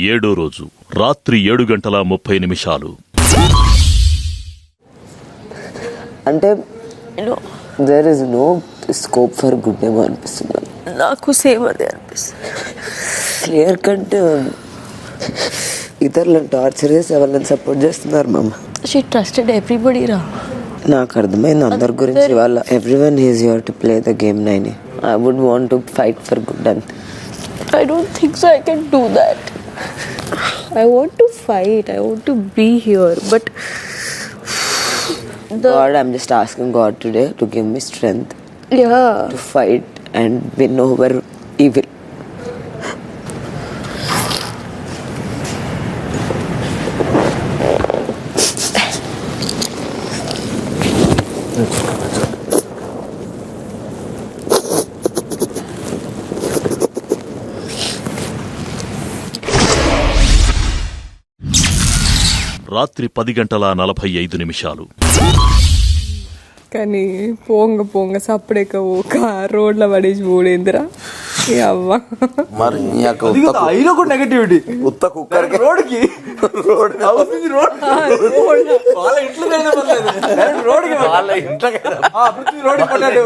ఏడో రోజు రాత్రి 7:30 అంటే there is no scope for good name అనిపిస్తుంది నాకు. సేమ్ అదే అనిపిస్తుంది. క్లియర్ కట్ ఇతరులను టార్చర్ చేసి ఎవరిని సపోర్ట్ చేస్తున్నారు మామ. షీ ట్రస్టెడ్ ఎవ్రీబడి రా. నాకు అర్థమైంది అందరి గురించి. వాళ్ళ everyone is here to play the game. I would want to fight for good and I don't think so I can do that. I want to fight. I want to be here. But God, I'm just asking God today to give me strength to fight and win over evil. రాత్రి 10:45. కానీ పోంగ సప్పుడేక ఒక రోడ్ల పడేసి పోడేందిరా అవ్వ. మరి అయినా కూడా negativity ఉత్త కుక్కర్ రోడ్కి వాళ్ళ ఇంట్లో రోడ్కి పడ్డాడు.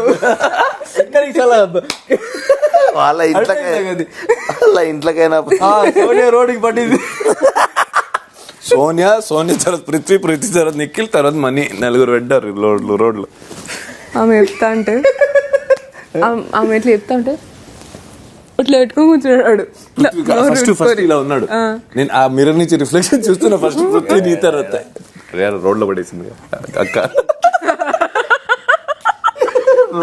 వాళ్ళ ఇంట్లోకైనా సోనియా రోడ్కి పట్టింది. సోనియా తర్వాత పృథ్వీ తర్వాత నిఖిల్ తర్వాత మనీ 4 పెట్టారు రోడ్లు. ఆమె చెప్తా అంటే ఇట్లా పెట్టుకొని కూర్చున్నాడు. ఫస్ట్ ఇలా ఉన్నాడు. నేను ఆ మిర్రర్ నుంచి రిఫ్లెక్షన్ చూస్తున్నా. ఫస్ట్ పృథ్వీ నీ తర్వాత రోడ్లో పడేసింది అక్క.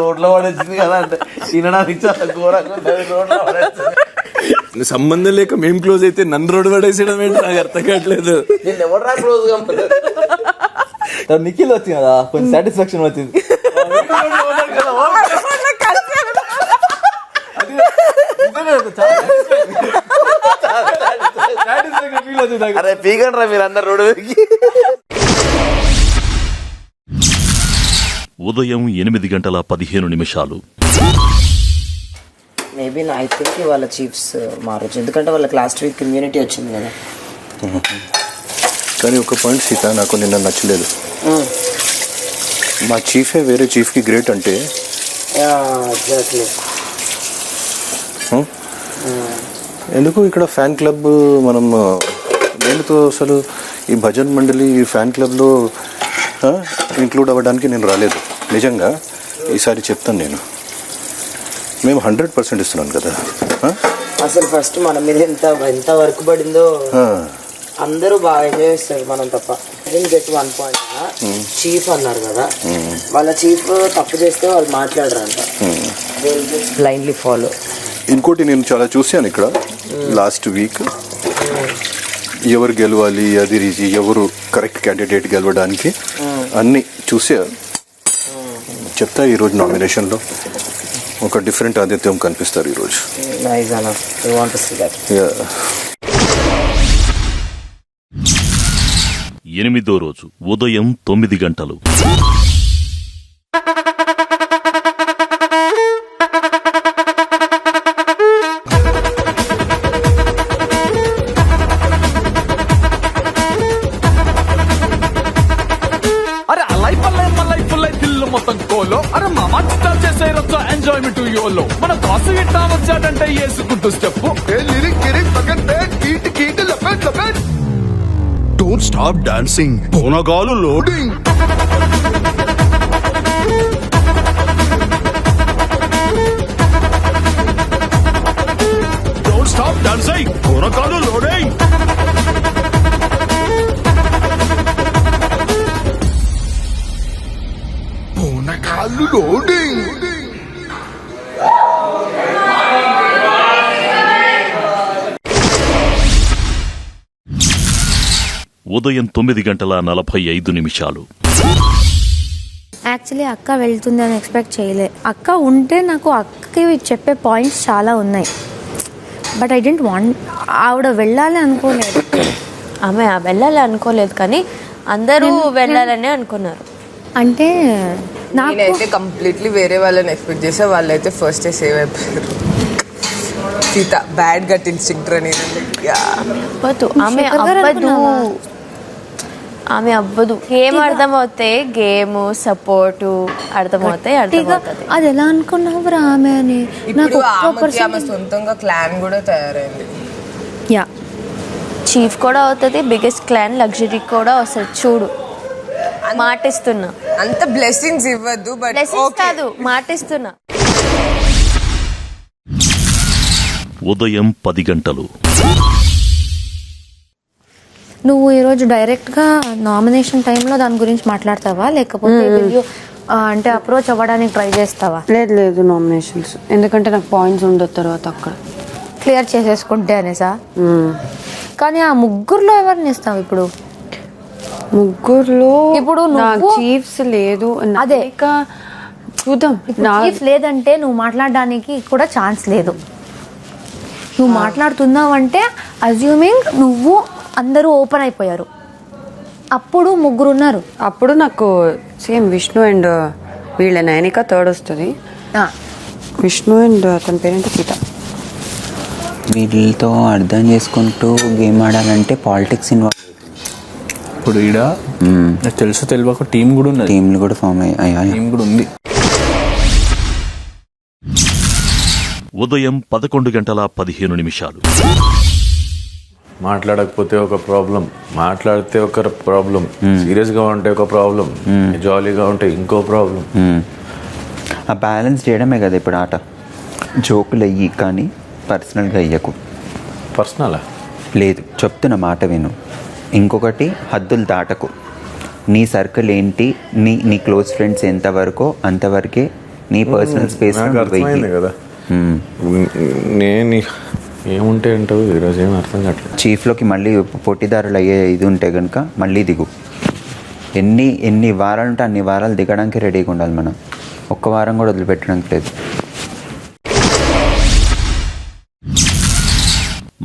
రోడ్లో పడేసింది కదా అంటే తినడానికి చాలా ఘోరంగా రోడ్లో పడేసింది. సంబంధం లేక మేము క్లోజ్ అయితే నన్ను రోడ్డు పడేసేయడం ఏంటి నాకు అర్థం కావట్లేదు. నేను ఎవరు క్లోజ్ నిఖిల్ వచ్చింది కదా కొంచెం సాటిస్ఫాక్షన్ వచ్చింది. అరే పీకండి రా మీరు అందరు రోడ్డు. ఉదయం 8:15. మేబీ ఐ థింక్ వాళ్ళ చీఫ్స్ మారచ్చు, ఎందుకంటే వాళ్ళకి లాస్ట్ వీక్ కమ్యూనిటీ వచ్చింది కదా. కానీ ఒక పాయింట్ సీత నాకు నిన్న నచ్చలేదు. మా చీఫే వేరే చీఫ్కి గ్రేట్ అంటే ఎందుకు ఇక్కడ ఫ్యాన్ క్లబ్ మనం దేనితో అసలు ఈ భజన్ మండలి ఈ ఫ్యాన్ క్లబ్లో ఇంక్లూడ్ అవ్వడానికి నేను రాలేదు. నిజంగా ఈసారి చెప్తాను, నేను మేము 100% ఇస్తున్నాను కదా. అసలు ఫస్ట్ మన మీద ఎంత వర్క్ పడిందో అందరూ బాగా ఎంజాయ్ చేస్తారు, మనం తప్ప. గెట్ 1 పాయింట్ చీఫ్ అన్నారు కదా, వాళ్ళ చీఫ్ తప్పు చేస్తే వాళ్ళు మాట్లాడరంట, బ్లైండ్లీ ఫాలో. ఇంకోటి నేను చాలా చూశాను ఇక్కడ లాస్ట్ వీక్, ఎవరు గెలవాలి అది ఎవరు కరెక్ట్ క్యాండిడేట్ గెలవడానికి అన్ని చూసా. చెప్తా ఈరోజు నామినేషన్లో ఒక డిఫరెంట్ ఆదిత్యం కనిపిస్తారు ఈరోజు. 8వ రోజు ఉదయం 9. అరే లైఫ్ ఇల్లు మొత్తం కోలో. అరే మామా చిట్టా చేసే రచ్చా ఎంజాయ్మెంట్ యోలో. మన కాసు ఇట్టా వచ్చాడంటే వేసుకుంటూ step. Don't stop dancing. Ponagalu loading. Don't stop dancing. Ponagalu loading. Ponagalu loading. ఉదయం 9:45. యాక్చువల్లీ అక్క వెళ్తుంది అని ఎక్స్పెక్ట్ చేయలే. అక్క ఉంటే నాకు అక్కకి చెప్పే పాయింట్స్ చాలా ఉన్నాయి, బట్ ఐ డెంట్ వాంట్. ఆవిడ వెళ్ళాలి అనుకోలేదు. ఆమె వెళ్ళాలి అనుకోలేదు, కానీ అందరూ వెళ్ళాలని అనుకున్నారు. అంటే నేనైతే కంప్లీట్లీ వేరే వాళ్ళని ఎక్స్పెక్ట్ చేసా. వాళ్ళైతే ఫస్ట్ సేవ్ అయిపోయారు. సీత బ్యాడ్ గట్ ఇన్స్టింక్టర్ అనేది అవ్వదు ఆమె అవ్వదు. గేమ్ అర్థమవుతాయి, గేమ్ సపోర్ట్ అర్థమవుతాయి. అది ఎలా అనుకున్నావురా ఆమె అని? నాకు ఆమె సొంతంగా క్లాన్ కూడా తయారైంది. యా, చీఫ్ కూడా అవుతుంది, బిగ్గెస్ట్ క్లాన్ లగ్జరీ కూడా వస్తుంది. చూడు, మాటిస్తున్నా. అంత బ్లెస్సింగ్స్ ఇవ్వద్దు, బట్ కాదు, మాటిస్తున్నా. ఉదయం 10 గంటలు. నువ్వు ఈరోజు డైరెక్ట్గా నామినేషన్ టైంలో దాని గురించి మాట్లాడతావా, లేకపోతే అంటే అప్రోచ్ అవ్వడానికి ట్రై చేస్తావా? లేదు నామినేషన్స్, ఎందుకంటే నాకు పాయింట్స్ ఉండదు తర్వాత అక్కడ క్లియర్ చేసేసుకుంటే అనేసా? కానీ ఆ ముగ్గురులో ఎవరిని ఇస్తావు ఇప్పుడు? ముగ్గురులో ఇప్పుడు నాకు చీఫ్స్ లేదు. అదే చూద్దాం. చీఫ్ లేదంటే నువ్వు మాట్లాడడానికి కూడా ఛాన్స్ లేదు. నువ్వు మాట్లాడుతున్నావంటే అజ్యూమింగ్ నువ్వు అందరూ ఓపెన్ అయిపోయారు. అప్పుడు ముగ్గురు ఉన్నారు. అప్పుడు నాకు సేమ్ విష్ణు అండ్ వీళ్ళ నైనిక థర్డ్ వస్తుంది. విష్ణు అండ్ తన పేరేంటి సీత. వీళ్ళతో అర్థం చేసుకుంటూ గేమ్ ఆడాలంటే పాలిటిక్స్ ఇన్వాల్వ్. ఇప్పుడు ఈడ తెలుసు తెలియక టీం కూడా ఉన్నది. టీంలు కూడా ఫామ్ అయ్యాయి. టీం కూడా ఉంది. ఉదయం 11:15. మాట్లాడకపోతే ఒక ప్రాబ్లం, మాట్లాడితే ఒక ప్రాబ్లం, సీరియస్ గా ఉంటే ఒక ప్రాబ్లం, జాలీగా ఉంటే ఇంకో ప్రాబ్లం. ఆ బ్యాలెన్స్ చేయడమే కదా ఇప్పుడు ఆట. జోకులు అయ్యి కానీ పర్సనల్గా అయ్యకు. పర్సనలా? లేదు, చెప్తున్న మాట విను. ఇంకొకటి, హద్దులు దాటకు. నీ సర్కిల్ ఏంటి, నీ క్లోజ్ ఫ్రెండ్స్ ఎంతవరకో అంతవరకే నీ పర్సనల్ స్పేస్ కదా. నేను ఏముంటే అంటావు ఈరోజు ఏం అర్థం కావట్లేదు. చీఫ్లోకి మళ్ళీ పోటీదారులు అయ్యే ఇది ఉంటే కనుక మళ్ళీ దిగు. ఎన్ని వారాలు ఉంటే అన్ని వారాలు దిగడానికి రెడీగా ఉండాలి మనం. ఒక్క వారం కూడా వదిలిపెట్టడానికి లేదు.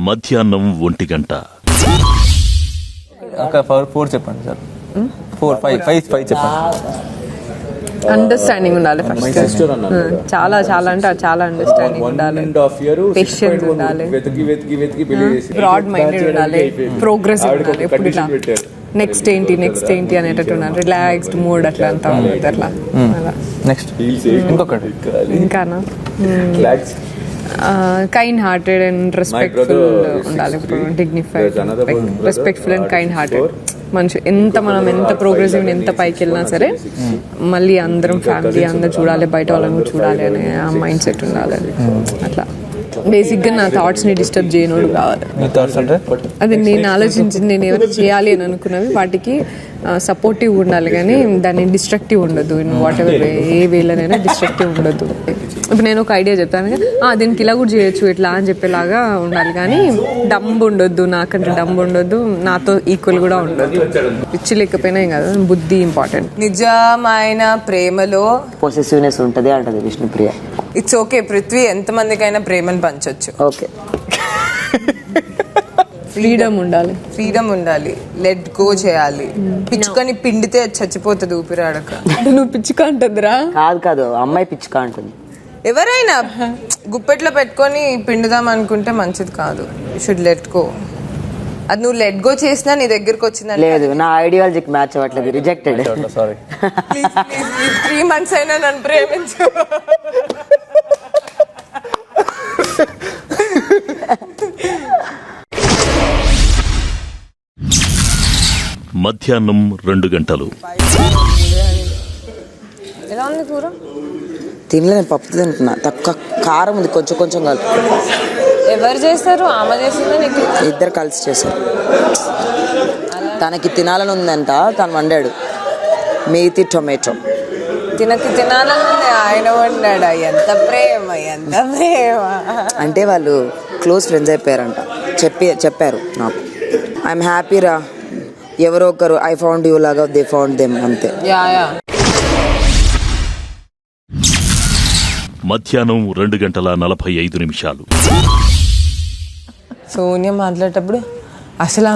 మధ్యాహ్నం 1 గంట. 4 చెప్పండి సార్. 4, 5 చెప్పండి. అండర్స్టాండింగ్ ఉండాలి ఫస్ట్. చాలా చాలా అంటే చాలా అండర్స్టాండింగ్ ఉండాలి, పేషెన్స్ ఉండాలి, బ్రాడ్ మైండెడ్ ఉండాలి, ప్రోగ్రెసివ్ ఉండాలి. ఎప్పుడు ఇట్లా నెక్స్ట్ ఏంటి అనేటట్టు ఉండాలి. రిలాక్స్డ్ మూడ్ అట్లా అంతా ఉంటుంది. అట్లా నెక్స్ట్ ఇంకొకటి ఇంకానా కైండ్ హార్టెడ్ అండ్ రెస్పెక్ట్ఫుల్ ఉండాలి. Dignified, respectful and kind hearted మనిషి. మనం ఎంత ప్రోగ్రెసివ్ ఎంత పైకి వెళ్ళినా సరే మళ్ళీ అందరం ఫ్యామిలీ అందరు చూడాలి, బయట వాళ్ళని చూడాలి అనే ఆ మైండ్ సెట్ ఉండాలి. అట్లా బేసిక్గా నా థాట్స్ని డిస్టర్బ్ చేయనోడు కావాలి. అది నేను ఆలోచించింది, నేను ఏమైనా చేయాలి అని అనుకున్నవి వాటికి సపోర్టివ్ ఉండాలి, కానీ దాన్ని డిస్ట్రక్టివ్ ఉండదు. వాట్ ఎవర్ వే, ఏ వేలోనైనా డిస్ట్రక్టివ్ ఉండదు. ఇప్పుడు నేను ఒక ఐడియా చెప్తాను, దీనికి ఇలా కూడా చేయొచ్చు ఇట్లా అని చెప్పేలాగా ఉండాలి, కానీ డంబ్ ఉండొద్దు, నాకంటే డంబ్ ఉండొద్దు, నాతో ఈక్వల్ కూడా ఉండొద్దు. పిచ్చి లేకపోయినా కదా, బుద్ధి ఇంపార్టెంట్. నిజమైన ప్రేమలో పొసెసివ్నెస్ ఉంటుంది అంటది విష్ణుప్రియ. ఇట్స్ ఓకే, పృథ్వీ ఎంతమందికైనా ప్రేమను పంచొచ్చు. ఓకే, ఫ్రీడమ్ ఉండాలి, లెట్ గో చేయాలి. పిచ్చుకని పిండితే చచ్చిపోతుంది ఊపిరాడక. నువ్వు పిచ్చుక అంటుందిరా? కాదు, అమ్మాయి పిచ్చుక అంటుంది. ఎవరైనా గుప్పెట్లో పెట్టుకొని పిండుదాం అనుకుంటే మంచిది కాదు. You should let go. అది నువ్వు లెట్ గో చేసినా నీ దగ్గరకు వచ్చిందని లేదు, నా ఐడియాలజీకి మ్యాచ్ అవ్వట్లేదు, రిజెక్టెడ్. సారీ, 3 months అయినా నన్ను ప్రేమించు. మధ్యాహ్నం 2 గంటలు. ఎలా ఉంది కూర? తినలేదు, పప్పు తింటున్నా. తక్కువ కారం ఉంది, కొంచెం కలుపు. ఎవరు చేస్తారు? ఆమె చేసిందా నీకు? ఇద్దరు కలిసి చేశారు. తనకి తినాలని ఉందంట, తను వండాడు మేతి టొమాటో. తినాలని ఉంది, ఆయన వండాడా? ఎంత ప్రేమ. అంటే వాళ్ళు క్లోజ్ ఫ్రెండ్స్ అయిపోయారంట, చెప్పారు నాకు. ఐఎమ్ హ్యాపీ రా, ఎవరో ఒకరు ఐ ఫౌండ్ యూ లాగా దే ఫౌండ్ దెమ్, అంతే. మధ్యాహ్నం 2:45. సోనియా మాట్లాడేటప్పుడు అసలు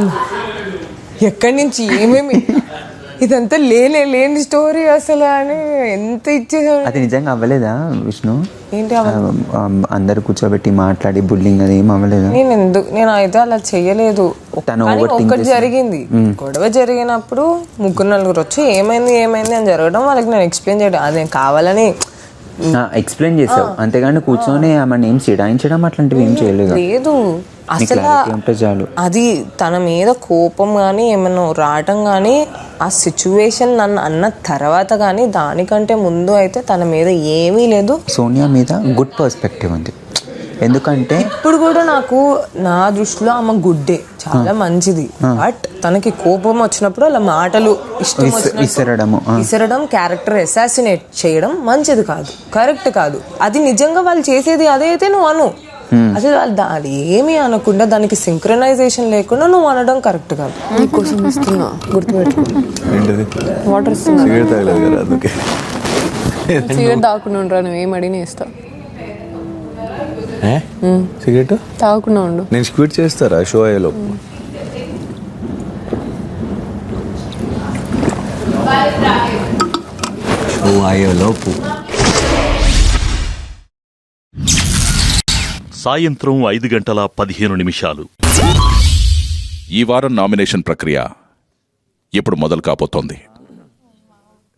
ఎక్కడి నుంచి ఏమేమి ఇదంతా లేని స్టోరీ అసలు అని ఎంత ఇచ్చేసాడు. అది నిజంగా అవ్వలేదా విష్ణు? ఏంటి అందరు కూర్చోబెట్టి మాట్లాడి బుల్లింగ్ అది ఏం అవ్వలేదా? నేను అయితే అలా చెయ్యలేదు. ఒక్కటి జరిగింది, గొడవ జరిగినప్పుడు 3-4 వచ్చి ఏమైంది అని జరగడం వాళ్ళకి నేను ఎక్స్ప్లెయిన్ చేయడం, అది నేను కావాలని ఎక్స్ప్లెయిన్ చేసావు అంతేగాని కూర్చొని ఆమెను ఏం చిడాయించడం అట్లాంటివి ఏం చేయలేదు. లేదు అసలు అది తన మీద కోపం కానీ ఏమన్నా రావటం కానీ ఆ సిచ్యువేషన్ నన్ను అన్న తర్వాత కానీ దానికంటే ముందు అయితే తన మీద ఏమీ లేదు. సోనియా మీద గుడ్ పర్స్పెక్టివ్ ఉంది, ఎందుకంటే ఇప్పుడు కూడా నాకు నా దృష్టిలో ఆమె గుడ్డే, చాలా మంచిది. బట్ తనకి కోపం వచ్చినప్పుడు అలా మాటలు ఇసరడం, క్యారెక్టర్ అసాసినేట్ చేయడం మంచిది కాదు, కరెక్ట్ కాదు. అది నిజంగా వాళ్ళు చేసేది అదే అయితే నువ్వు అను, అసలు వాళ్ళు అది ఏమీ అనకుండా దానికి సింక్రనైజేషన్ లేకుండా నువ్వు అనడం కరెక్ట్ కాదు. నీకోసం ఇస్తున్నా, గుర్తుపెట్టుకో. వాటర్ సిగరెట్ తాగకుండా నువ్వు ఏం అడిగినా ఇస్తా. సిగరెట్ తాగకుండా ఉండు, నేను స్క్విట్ చేస్తారా షో అయ్యేలోపు. షో అయ్యేలోపు సాయంత్రం 5:15. ఈ వారం నామినేషన్ ప్రక్రియ ఇప్పుడు మొదలు కాబోతోంది.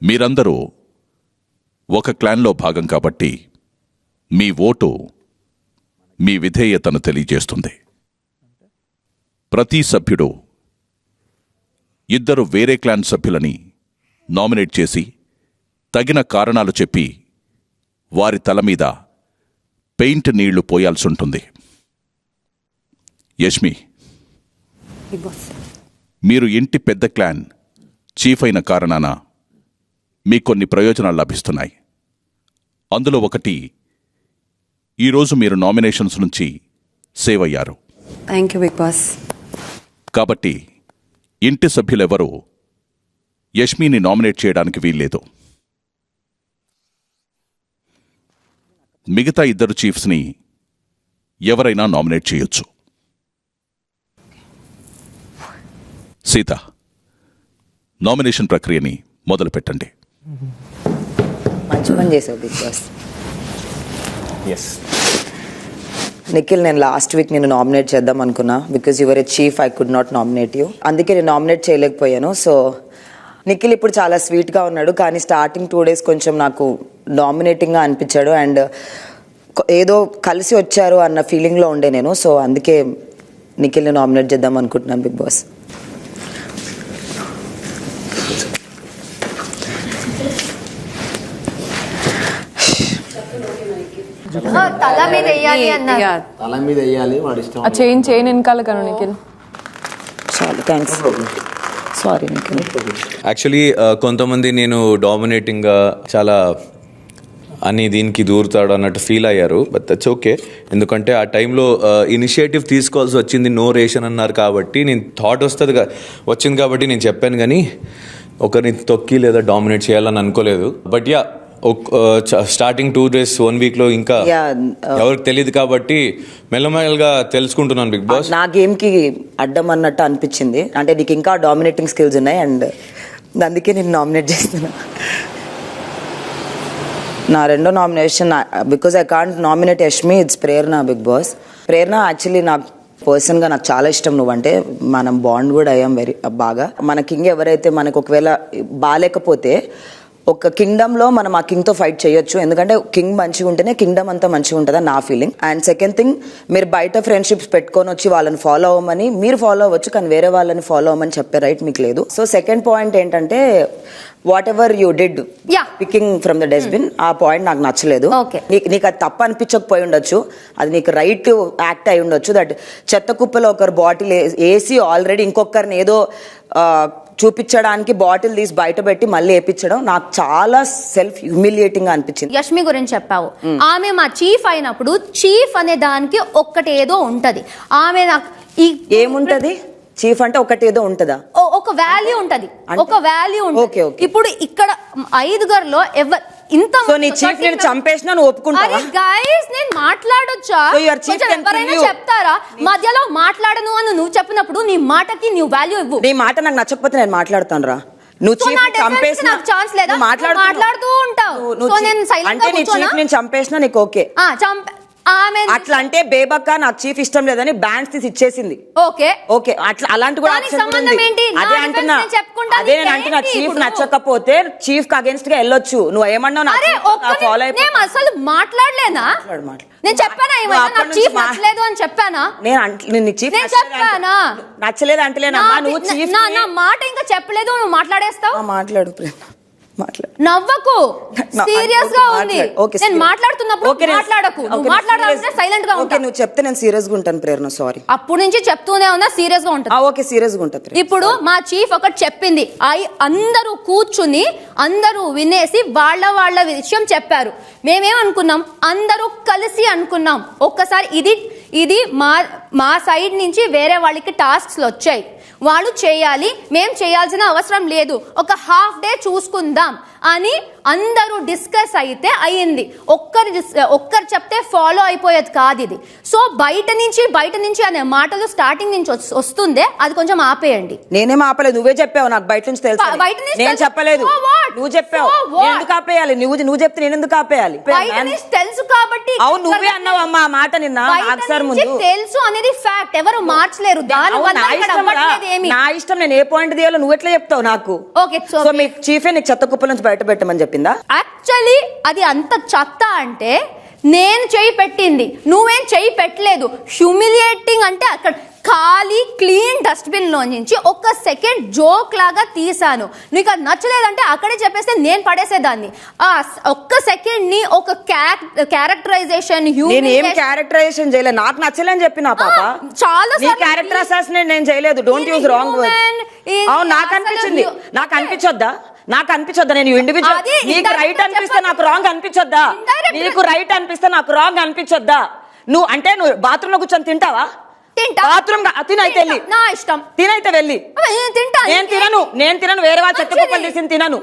మీరందరూ ఒక క్లాన్లో భాగం కాబట్టి మీ ఓటు మీ విధేయతను తెలియజేస్తుంది. ప్రతి సభ్యుడు 2 వేరే క్లాన్ సభ్యులని నామినేట్ చేసి తగిన కారణాలు చెప్పి వారి తల మీద పెయింట్ నీళ్లు పోయాల్సుంటుంది. యష్మి, మీరు ఇంటి పెద్ద క్లాన్ చీఫ్ అయిన కారణాన మీకు కొన్ని ప్రయోజనాలు లభిస్తున్నాయి. అందులో ఒకటి, ఈరోజు మీరు నామినేషన్స్ నుంచి సేవ్ అయ్యారు. Thank you Big Boss. కాబట్టి ఇంటి సభ్యులెవరూ యష్మిని నామినేట్ చేయడానికి వీల్లేదు. మిగతా 2 చీఫ్స్ని ఎవరైనా నామినేట్ చేయొచ్చు. సీత, నామినేషన్ ప్రక్రియని మొదలు పెట్టండి. మంచి పని చేసావు బిగ్ బాస్. నిఖిల్, నేను లాస్ట్ వీక్ నేను నామినేట్ చేద్దాం అనుకున్నా, because your a chief, I could not nominate you. అందుకే నేను నామినేట్ చేయలేకపోయాను. సో నిఖిల్ ఇప్పుడు చాలా స్వీట్గా ఉన్నాడు, కానీ స్టార్టింగ్ 2 days కొంచెం నాకు డామినేటింగ్గా అనిపించాడు అండ్ ఏదో కలిసి వచ్చారు అన్న ఫీలింగ్లో ఉండే నేను. సో అందుకే నిఖిల్ని నామినేట్ చేద్దాం అనుకుంటున్నాను బిగ్ బాస్. తల మీద వేయాలి అన్నారు. తల మీద వేయాలి, వాడి ఇష్టం. ఆ చైన్ వెనకాల కను నిఖిల్. చాలు, థ్యాంక్స్. సారీ నిఖిల్. యాక్చువల్లీ కొంతమంది నేను డామినేటింగ్గా చాలా అని దీనికి దూరుతాడు అన్నట్టు ఫీల్ అయ్యారు. బట్ దట్స్ ఓకే, ఎందుకంటే ఆ టైంలో ఇనిషియేటివ్ తీసుకోవాల్సి వచ్చింది. నో రేషన్ అన్నారు కాబట్టి నేను థాట్ వచ్చింది కాబట్టి నేను చెప్పాను, కానీ ఒకరిని తొక్కి లేదా డామినేట్ చేయాలని అనుకోలేదు. But yeah, starting 2 days 1 week లో ఇంకా ఎవరికి తెలియదు కాబట్టి మెల్లమెల్లగా తెలుసుకుంటున్నాను బిగ్ బాస్. నా గేమ్కి అడ్డం అన్నట్టు అనిపించింది, అంటే నీకు ఇంకా డామినేటింగ్ స్కిల్స్ ఉన్నాయి అండ్ అందుకే నేను నామినేట్ చేస్తున్నా. నా రెండో nomination, because I can't nominate Yashmi, it's Prerana Big Boss. Prerana actually నాకు పర్సన్గా నాకు చాలా ఇష్టం. నువ్వంటే మనం బాండ్ కూడా అయ్యాం వెరీ బాగా. మన కింగ్ ఎవరైతే మనకు ఒకవేళ బాగాలేకపోతే ఒక కింగ్డమ్లో మనం ఆ కింగ్తో ఫైట్ చేయొచ్చు, ఎందుకంటే కింగ్ మంచిగా ఉంటేనే కింగ్డమ్ అంతా మంచిగా ఉంటుందని నా ఫీలింగ్. అండ్ సెకండ్ థింగ్, మీరు బయట ఫ్రెండ్షిప్స్ పెట్టుకొని వచ్చి వాళ్ళని ఫాలో అవ్వమని, మీరు ఫాలో అవ్వచ్చు కానీ వేరే వాళ్ళని ఫాలో అవ్వమని చెప్పే రైట్ మీకు లేదు. సో సెకండ్ పాయింట్ ఏంటంటే, what ever you did picking from the dustbin, ఆ పాయింట్ నాకు నచ్చలేదు. నీకు అది తప్పు అనిపించకపోయి ఉండొచ్చు, అది నీకు రైట్ యాక్ట్ అయి ఉండొచ్చు. దట్ చెత్త కుప్పలో ఒకరు బాటిల్ వేసి ఆల్రెడీ ఇంకొకరిని ఏదో చూపించడానికి బాటిల్ తీసి బయట పెట్టి మళ్ళీ వేయించడం నాకు చాలా సెల్ఫ్ హ్యూమిలియేటింగ్ గా అనిపించింది. యష్మి గురించి చెప్పావు, ఆమె మా చీఫ్ అయినప్పుడు చీఫ్ అనే దానికి ఒక్కటి ఏదో ఉంటది. ఆమె ఏముంటది? చీఫ్ అంటే ఒకటి ఏదో ఉంటదా? ఒక వాల్యూ ఉంటది, ఒక వాల్యూ ఉంటది. ఇప్పుడు ఇక్కడ 5 ఎవరు ఇంత చంపేసినా నువ్వు ఒప్పుకుంటావా? గైస్, నేను మాట్లాడొచ్చా? ఎవరైనా చెప్తారా? మధ్యలో మాట్లాడను అని నువ్వు చెప్పినప్పుడు నీ మాటకి నువ్వు వాల్యూ ఇవ్వు. నీ మాట నాకు నచ్చకపోతే నేను మాట్లాడతాను రా. నువ్వు So, చీఫ్ నా defense చంపేసిన నాకు ఛాన్స్ లేదా? నువ్వు మాట్లాడుతూ ఉంటావు. So, నేను silent అంటే గా నీ కూర్చోనా? చీఫ్ నేను చంపేసినా నీకు ఓకే ఆమె అట్లా అంటే బేబక్క నాకు చీఫ్ ఇష్టం లేదని బ్యాండ్స్ తీసి ఇచ్చేసింది. ఓకే ఓకే అట్లా అలాంటి కూడా దానికి option కూడా సంబంధం ఉంది. ఏంటి? నా అదే defense అంటున్నా నేను చెప్పుకుంటాను. అదే నేను అంటున్నా ఏంటి చీఫ్ ఇప్పుడు? నచ్చకపోతే చీఫ్ కి అగేన్స్ట్ గా వెళ్ళొచ్చు. నువ్వు ఏమన్నావు అరే ఫాలో నేను అసలు మాట్లాడలేనా? నేను చెప్పానా ఏమైనా నాకు చీఫ్ నచ్చలేదు అని చెప్పానా? నేను చీఫ్ నేను చెప్పానా? నచ్చలేదు అంటలేనమ్మా. నువ్వు చీఫ్ నా మాట ఇంకా చెప్పలేదు, నువ్వు మాట్లాడేస్తావు. మాట్లాడు ప్రేమ మాట్లాడు. నవ్వకు, సీరియస్ గా ఉంది. నేను మాట్లాడుతున్నప్పుడు మాట్లాడకు. నువ్వు మాట్లాడాలంటే సైలెంట్ గా ఉంటా. నువ్వు చెప్తే నేను సీరియస్ గా ఉంటాను ప్రేరణ. సారీ. అప్పుడు నుంచి చెప్తూనే ఉన్నా సీరియస్ గా ఉంటా. ఓకే సీరియస్ గా ఉంటా. ఇప్పుడు మా చీఫ్ ఒకటి చెప్పింది, అందరూ కూర్చుని అందరూ వినేసి వాళ్ళ విషయం చెప్పారు. మేమేమనుకున్నాం, అందరూ కలిసి అనుకున్నాం. ఒక్కసారి ఇది మా సైడ్ నుంచి వేరే వాళ్ళకి టాస్క్స్ వచ్చాయి, వాళ్ళు చేయాలి, మేం చేయాల్సిన అవసరం లేదు, ఒక హాఫ్ డే చూసుకుందాం అని అందరూ డిస్కస్ అయితే అయ్యింది. ఒక్కరు చెప్తే ఫాలో అయిపోయేది కాదు ఇది. సో బయట నుంచి అనే మాటలు స్టార్టింగ్ నుంచి వస్తుందే, అది కొంచెం ఆపేయండి. నేనేం ఆపలేదు, నువ్వే చెప్పావు నాకు బయట నుంచి తెలుసు. నేను చెప్పలేదు, నువ్వు చెప్పావు. ఎందుకు ఆపేయాలి? నువ్వు చెప్తే నేను ఎందుకు ఆపేయాలి? బయట నుంచి తెలుసు కాబట్టి. అవును నువ్వే అన్నావు అమ్మా ఆ మాట నిన్న సార్ ముందు. తెలుసు అనేది ఫ్యాక్ట్, ఎవరు మార్చలేరు. నా ఇష్టం, నేను ఏ పాయింట్ తీయాలో నువ్వు ఎట్లా చెప్తావు నాకు? ఓకే సో మీ చీఫే నీకు చెత్త కుప్పల నుంచి బయట పెట్టమని చెప్పిందా? యాక్చువల్లీ అది అంత చెత్త అంటే నేను చెయ్యి పెట్టింది, నువ్వేం చెయ్యి పెట్టలేదు. హ్యూమిలియేటింగ్ అంటే అక్కడ ఖాళీ క్లీన్ డస్ట్బిన్ లో నుంచి ఒక సెకండ్ జోక్ లాగా తీసాను. నీకు అది నచ్చలేదంటే అక్కడే చెప్పేస్తే నేను పడేసేదాన్ని. ఒక్క సెకండ్ ని ఒక క్యారెక్టరైజేషన్ నేను ఏం క్యారెక్టరైజేషన్ చేయలేదు, నాకు నచ్చలేని చెప్పిన పాప. చాలా నీ క్యారెక్టర్ అసాసినేట్ నేను చేయలేదు. Don't use wrong words. అవును నాకు అనిపించింది. నాకు అనిపించొద్దా నేను ఇండివిజువల్? నీకు రైట్ అనిపిస్తే నాకు రాంగ్ అనిపించొద్దా? నీకు రైట్ అనిపిస్తే నాకు రాంగ్ అనిపించొద్దా? నువ్వు బాత్రూమ్ లో కూర్చొని తింటావా? బాత్రూమ్ తినైతే వెళ్ళి, నా ఇష్టం, తినైతే వెళ్ళి. నేను తినను, వేరే వాళ్ళ చెత్త కుప్పలు తీసి తినను.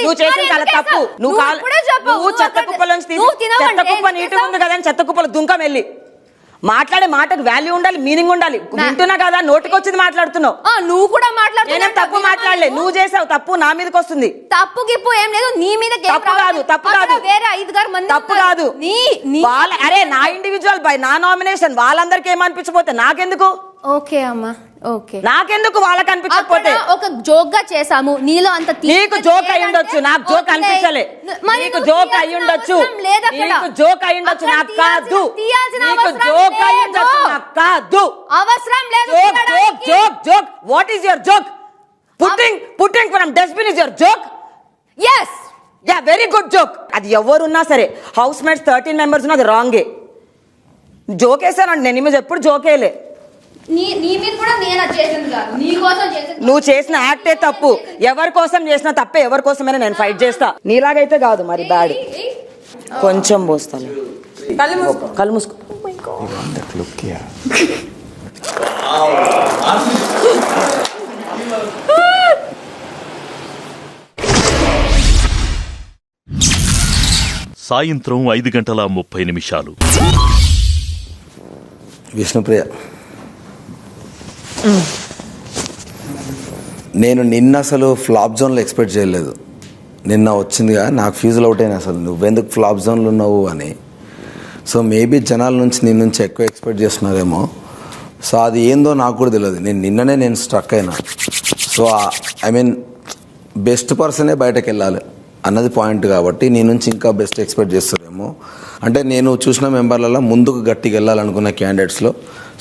నువ్వు చేసిన చాలా తప్పు. నువ్వు చెత్త కుప్పల నుంచి తీసి చెత్త కుప్ప నీటిగా ఉంది కదా అని చెత్త కుప్పలు దుంకం వెళ్ళి. మాట్లాడే మాటకు వాల్యూ ఉండాలి, మీనింగ్ ఉండాలి. వింటున్నా కదా, నోటికి వచ్చింది మాట్లాడుతున్నావు. నువ్వు కూడా మాట్లాడుతున్నావు. తప్పు మాట్లాడలే, నువ్వు చేసావు తప్పు, నా మీదకి వస్తుంది. తప్పు గిప్పు ఏం లేదు, నీ మీద తప్పు కాదు వేరే 5 మంది తప్పు కాదు. అరే నా ఇండివిజువల్ బై నా నామినేషన్ వాళ్ళందరికీ ఏమనిపించకపోతే నాకెందుకు? ఓకే అమ్మా, ఓకే నాకెందుకు వాళ్ళకి అనిపించకపోతే? ఒక జోక్ గా చేసాము, నీలో అంత నీకు జోక్ అయి ఉండొచ్చు, నాకు జోక్ అనిపించలే. నీకు జోక్ అయి ఉండొచ్చు, నీకు జోక్ అయి ఉండొచ్చు, నాకు కాదు. నీకు జోక్ అయి ఉండొచ్చు, నాకు కాదు. అవసరం లేదు. Joke what is your joke? Putting from dustbin is your joke? yes yeah very good joke. అది ఎవరున్నా సరే, హౌస్ మేట్స్ 13 మెంబర్స్ ఉన్నా అది రాంగే. జోక్ వేసానండి నేను, నీ మీద ఎప్పుడు జోకేలే. నీ మీద కూడా నేను చేసింది కాదు, నీ కోసం చేసింది. నువ్వు చేసిన యాక్టే తప్పు. ఎవరి కోసం చేసిన తప్పే, ఎవరి కోసమైనా నేను ఫైట్ చేస్తా. నీలాగైతే కాదు మరి బ్యాడ్. కొంచెం పోస్తాను, కళ్ళు మూసుకో. సాయంత్రం 5:30 విష్ణుప్రియ, నేను నిన్న అసలు ఫ్లాప్ జోన్లో ఎక్స్పెక్ట్ చేయలేదు. నిన్న వచ్చిందిగా నాకు ఫ్యూజులు అవుట్ అయినా అసలు నువ్వెందుకు ఫ్లాప్ జోన్లో ఉన్నావు అని. సో మేబీ జనాల నుంచి నీ నుంచి ఎక్కువ ఎక్స్పెక్ట్ చేస్తున్నారేమో. సో అది ఏందో నాకు కూడా తెలియదు. నిన్ననే స్ట్రక్ అయినా. సో ఐ మీన్ బెస్ట్ పర్సనే బయటకు వెళ్ళాలి అన్నది పాయింట్ కాబట్టి నీ నుంచి ఇంకా బెస్ట్ ఎక్స్పెక్ట్ చేస్తారేమో. అంటే నేను చూసిన మెంబర్లలో ముందుకు గట్టిగా వెళ్ళాలనుకున్న క్యాండిడేట్స్లో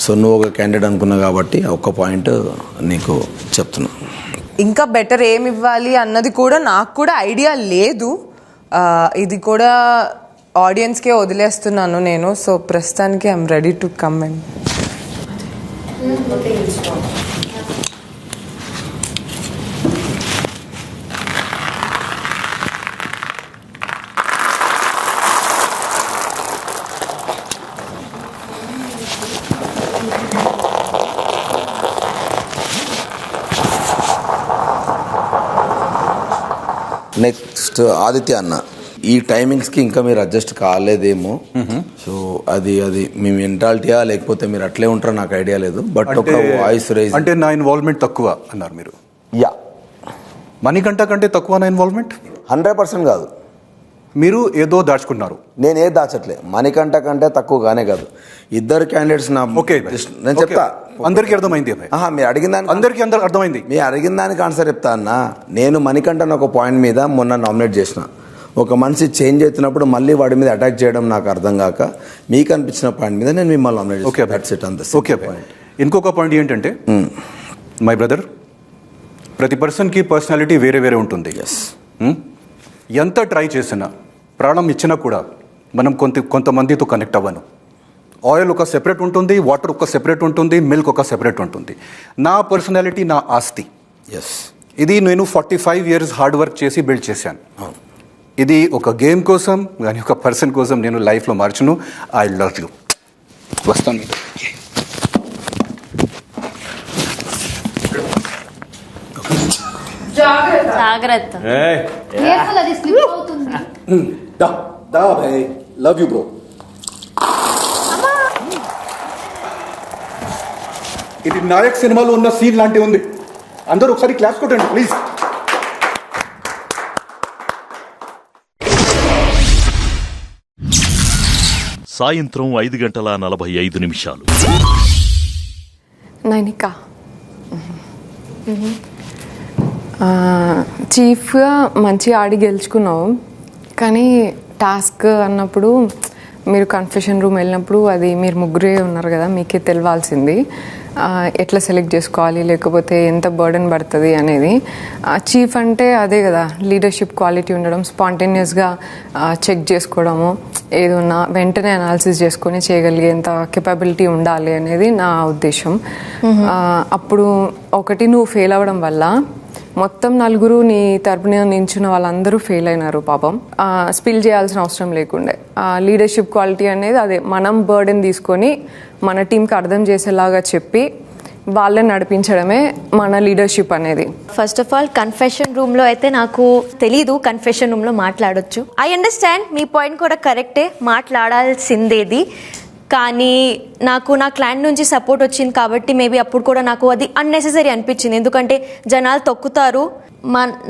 సో నువ్వు ఒక క్యాండిడేట్ అనుకున్నావు కాబట్టి ఒక్క పాయింట్ నీకు చెప్తున్నా. ఇంకా బెటర్ ఏమి ఇవ్వాలి అన్నది కూడా నాకు కూడా ఐడియా లేదు. ఇది కూడా ఆడియన్స్కే వదిలేస్తున్నాను నేను. సో ప్రస్తుతానికి I'm ready to come and next Aditya అన్న, ఈ టైమింగ్స్కి ఇంకా మీరు అడ్జస్ట్ కాలేదేమో. సో అది మీ మెంటాలిటీయా లేకపోతే మీరు అట్లే ఉంటారో నాకు ఐడియా లేదు. బట్ ఒక వాయిస్ రైజ్ అంటే నా ఇన్వాల్వ్మెంట్ తక్కువ అన్నారు మీరు. యా మణికంఠ కంటే తక్కువ ఇన్వాల్వ్మెంట్? 100% కాదు. మీరు ఏదో దాచుకున్నారు. నేను ఏది దాచట్లే. మణికంఠ కంటే తక్కువగానే కాదు. ఇద్దరు క్యాండిడేట్స్ నా ఓకే నేను చెప్తా. అందరికీ అర్థమైంది. మీరు అడిగిన దానికి అందరికీ అర్థమైంది. మీరు అడిగిన దానికి ఆన్సర్ చెప్తా అన్న. నేను మణికంఠన్ ఒక పాయింట్ మీద మొన్న నామినేట్ చేసిన. ఒక మనిషి చేంజ్ అవుతున్నప్పుడు మళ్ళీ వాడి మీద అటాక్ చేయడం నాకు అర్థం కాక మీకు అనిపించిన పాయింట్ మీద నేను మిమ్మల్ని నామినేట్ చేస్తాను. Okay point. ఇంకొక పాయింట్ ఏంటంటే మై బ్రదర్, ప్రతి పర్సన్కి పర్సనాలిటీ వేరే వేరే ఉంటుంది. ఎంత ట్రై చేసినా, ప్రాణం ఇచ్చినా కూడా మనం కొంతమందితో కనెక్ట్ అవ్వను. ఆయిల్ ఒక సెపరేట్ ఉంటుంది, వాటర్ ఒక సెపరేట్ ఉంటుంది, మిల్క్ ఒక సెపరేట్ ఉంటుంది. నా పర్సనాలిటీ నా ఆస్తి. ఇది నేను 45 years హార్డ్ వర్క్ చేసి బిల్డ్ చేశాను. ఇది ఒక గేమ్ కోసం కానీ ఒక పర్సన్ కోసం నేను లైఫ్లో మార్చును. I love you. వస్తాను. జాగ్రత్త. Love you bro. ఇది నాయక్ సినిమాలో ఉన్న సీన్ లాంటి ఉంది. అందరూ ఒకసారి క్లాస్ కొట్టండి ప్లీజ్. సాయంత్రం 5:45. నైనిక, చీఫ్గా మంచిగా ఆడి గెలుచుకున్నావు, కానీ టాస్క్ అన్నప్పుడు మీరు కన్ఫెషన్ రూమ్ వెళ్ళినప్పుడు అది మీరు ముగ్గురే ఉన్నారు కదా, మీకే తెలియాల్సింది ఎట్లా సెలెక్ట్ చేసుకోవాలి, లేకపోతే ఎంత బర్డెన్ పడుతుంది అనేది. చీఫ్ అంటే అదే కదా, లీడర్షిప్ క్వాలిటీ ఉండడం, స్పాంటేనియస్గా చెక్ చేసుకోవడము, ఏదన్నా వెంటనే అనాలిసిస్ చేసుకొని చేయగలిగేంత కెపాబిలిటీ ఉండాలి అనేది నా ఉద్దేశం. అప్పుడు ఒకటి నువ్వు ఫెయిల్ అవ్వడం వల్ల మొత్తం నలుగురు నీ తరపున నించున్న వాళ్ళందరూ ఫెయిల్ అయినారు పాపం. స్పిల్ చేయాల్సిన అవసరం లేకుండే. లీడర్షిప్ క్వాలిటీ అనేది అదే, మనం బర్డెన్ తీసుకొని మన టీంకి అర్థం చేసేలాగా చెప్పి వాళ్ళని నడిపించడమే మన లీడర్షిప్ అనేది. First of all confession room లో అయితే నాకు తెలీదు కన్ఫెషన్ రూమ్ లో మాట్లాడొచ్చు. ఐ అండర్స్టాండ్, మీ పాయింట్ కూడా కరెక్టే, మాట్లాడాల్సిందేది. కానీ నాకు నా క్లాన్ నుంచి సపోర్ట్ వచ్చింది కాబట్టి మేబీ అప్పుడు కూడా నాకు అది అన్నెసెసరీ అనిపించింది. ఎందుకంటే జనాలు తొక్కుతారు,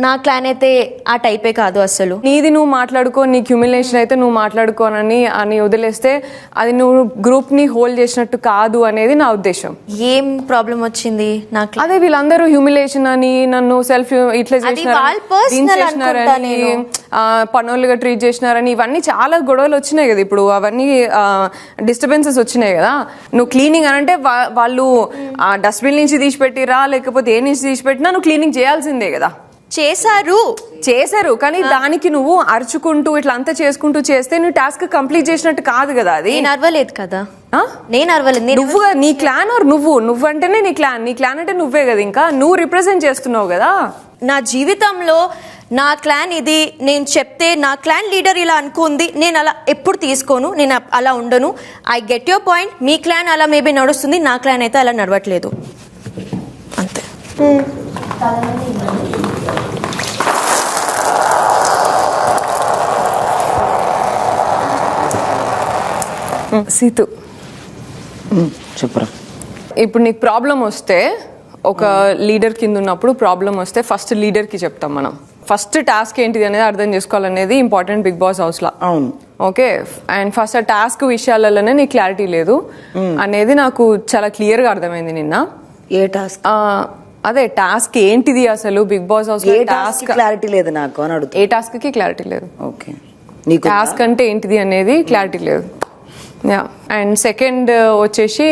నా క్లాన్ అయితే ఆ టైపే కాదు అసలు. నీది నువ్వు మాట్లాడుకో, నీకు హ్యూమిలేషన్ అయితే నువ్వు మాట్లాడుకోనని వదిలేస్తే అది నువ్వు గ్రూప్ ని హోల్డ్ చేసినట్టు కాదు అనేది నా ఉద్దేశం. ఏం ప్రాబ్లం వచ్చింది నాకు? అదే వీళ్ళందరూ హ్యూమిలేషన్ అని, నన్ను సెల్ఫ్ ఇట్లా చేసినారని, పనోళ్ళుగా ట్రీట్ చేసినారని, ఇవన్నీ చాలా గొడవలు వచ్చినాయి కదా ఇప్పుడు. అవన్నీ డిస్టర్బెన్సెస్ వచ్చినాయి కదా. నువ్వు క్లీనింగ్ అని అంటే వాళ్ళు డస్ట్బిన్ నుంచి తీసిపెట్టిరా లేకపోతే ఏ నుంచి తీసిపెట్టినా నువ్వు క్లీనింగ్ చేయాల్సిందే కదా. చేశారు కానీ దానికి నువ్వు అరుచుకుంటూ ఇట్లా అంతా చేసుకుంటూ చేస్తే నువ్వు టాస్క్ కంప్లీట్ చేసినట్టు కాదు కదా. అది నేను అరవలేదు కదా, నేను అరవలేదు. నువ్వు నీ క్లాన్ నువ్వు అంటేనే నీ క్లాన్ అంటే నువ్వే కదా, ఇంకా నువ్వు రిప్రజెంట్ చేస్తున్నావు కదా. నా జీవితంలో నా క్లాన్ ఇది, నేను చెప్తే నా క్లాన్ లీడర్ ఇలా అనుకుంది, నేను అలా ఎప్పుడు తీసుకోను, నేను అలా ఉండను. I get your point. Me clan అలా మేబీ నడుస్తుంది, నా క్లాన్ అయితే అలా నడవట్లేదు, అంతే. సీతు చెప్పరా. ఇప్పుడు నీకు ప్రాబ్లం వస్తే, ఒక లీడర్ కింద ఉన్నప్పుడు ప్రాబ్లం వస్తే ఫస్ట్ లీడర్కి చెప్తాం మనం. ఫస్ట్ టాస్క్ ఏంటిది అనేది అర్థం చేసుకోవాలనేది ఇంపార్టెంట్ బిగ్ బాస్ హౌస్లో. అవును, ఓకే. అండ్ ఫస్ట్ ఆ టాస్క్ విషయాలలోనే నీకు క్లారిటీ లేదు అనేది నాకు చాలా క్లియర్గా అర్థమైంది నిన్న. ఏ టాస్క్? అదే టాస్క్ ఏంటిది అసలు Big Boss house task clarity లేదు నాకు అని అడుగుతా. ఏ టాస్క్ కి క్లారిటీ లేదు. ఓకే, టాస్క్ అంటే ఏంటిది అనేది క్లారిటీ లేదు. అండ్ సెకండ్ వచ్చేసి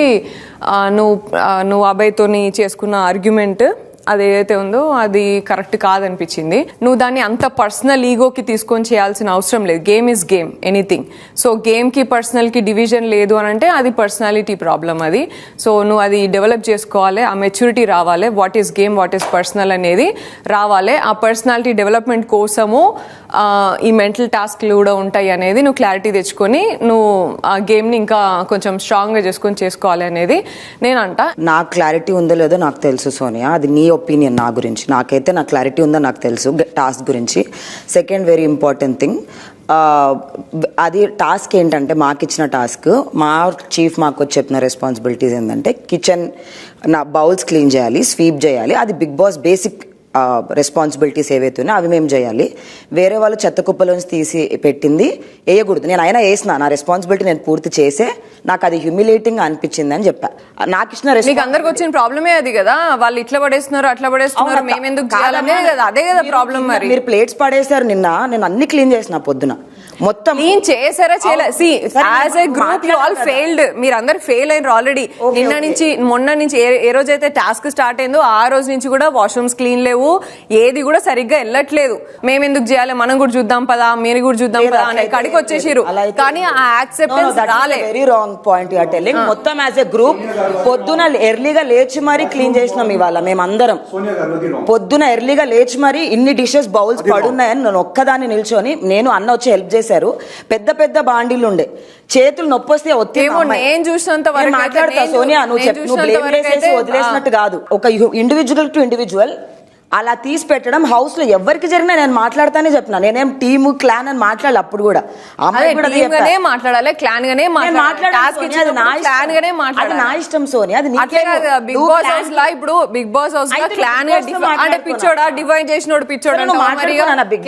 నువ్వు అబ్బాయితోని చేసుకున్న ఆర్గ్యుమెంట్ అదేదైతే ఉందో అది కరెక్ట్ కాదనిపించింది. నువ్వు దాన్ని అంత పర్సనల్ ఈగోకి తీసుకొని చేయాల్సిన అవసరం లేదు. Game is game, anything. So గేమ్కి పర్సనల్కి డివిజన్ లేదు అని అంటే అది పర్సనాలిటీ ప్రాబ్లం అది. సో నువ్వు అది డెవలప్ చేసుకోవాలి, ఆ మెచ్యూరిటీ రావాలి, what is game what is personal అనేది రావాలి. ఆ పర్సనాలిటీ డెవలప్మెంట్ కోసము ఈ మెంటల్ టాస్క్లు కూడా ఉంటాయి అనేది నువ్వు క్లారిటీ తెచ్చుకొని నువ్వు ఆ గేమ్ని ఇంకా కొంచెం స్ట్రాంగ్గా చేసుకొని చేసుకోవాలి అనేది నేను అంట. నాకు క్లారిటీ ఉందో లేదో నాకు తెలుసు సోనియా, అది నీ ఒపీనియన్. నా గురించి నాకైతే నాకు క్లారిటీ ఉందో నాకు తెలుసు టాస్క్ గురించి. సెకండ్ వెరీ ఇంపార్టెంట్ థింగ్, అది టాస్క్ ఏంటంటే మాకు ఇచ్చిన టాస్క్, మా చీఫ్ మాకు వచ్చి చెప్పిన రెస్పాన్సిబిలిటీస్ ఏంటంటే కిచెన్ బౌల్స్ క్లీన్ చేయాలి, స్వీప్ చేయాలి. అది బిగ్ బాస్ బేసిక్ రెస్పాన్సిబిలిటీస్ ఏవైతే ఉన్నాయో అవి మేము చేయాలి. వేరే వాళ్ళు చెత్త కుప్పలోంచి తీసి పెట్టింది వేయకూడదు. నేను అయినా వేసిన నా రెస్పాన్సిబిలిటీ నేను పూర్తి చేసే నాకు అది హ్యూమిలేటింగ్ అనిపించింది అని చెప్పా. నాకు ఇచ్చిన మీకు అందరికి వచ్చిన ప్రాబ్లమే అది కదా, వాళ్ళు ఇట్లా పడేస్తున్నారు అట్లా పడేస్తున్నారు, మేము ఎందుకు చేయాలనే కదా, అదే కదా ప్రాబ్లం. మరి మీరు ప్లేట్స్ పడేశారు, నేను అన్ని క్లీన్ చేసిన పొద్దున మొత్తం క్లీన్ చేసారా చేయలేదు. As a group you all failed, మీరు అందరు ఫెయిల్ అయినారు ఆల్రెడీ. మొన్న నుంచి ఏ రోజైతే టాస్క్ స్టార్ట్ అయిందో ఆ రోజు నుంచి కూడా వాష్రూమ్స్ క్లీన్ లేవు, ఏది కూడా సరిగ్గా వెళ్ళట్లేదు. మేము ఎందుకు చేయాలి, మనం కూడా చూద్దాం పదా, మీరు కూడా చూద్దాం పదా అనే కడికి వచ్చేసారు. కానీ ఆ యాక్సెప్టెన్స్ రాలేదు. Very wrong point you are telling. మొత్తం యాజ్ ఎ గ్రూప్ పొద్దున ఎర్లీగా లేచి మరీ క్లీన్ చేసినాం ఇవాళ మేమందరం. పొద్దున ఎర్లీగా లేచి మరీ ఇన్ని డిషెస్ బౌల్స్ పడున్నాయని నేను ఒక్కదాన్ని నిల్చొని, నేను అన్న వచ్చి హెల్ప్ చేశారు. పెద్ద పెద్ద బాండీలు ఉండే, చేతులు నొప్పి వస్తే నేను చూసినంత వరకు మాట్లాడతా సోనియా, నువ్వు బ్లేమ్ చేసేసి వదిలేసినట్టు కాదు. ఒక ఇండివిజువల్ టు ఇండివిజువల్ అలా తీసి పెట్టడం హౌస్ లో ఎవరికి జరిగినా నేను మాట్లాడతానే చెప్పిన. నేనేం టీమ్ క్లాన్ అని మాట్లాడాలి. అప్పుడు కూడా అమ్మాయి కూడా మాట్లాడాలి, క్లాన్ గానే అది నా ఇష్టం సోనియా. అది బిగ్ బాస్ హౌస్ లా ఇప్పుడు బిగ్ బాస్ హౌస్ లో క్లాన్ అంటే పిచ్చోడా డివైన్ చేసినోడు పిచ్చోడా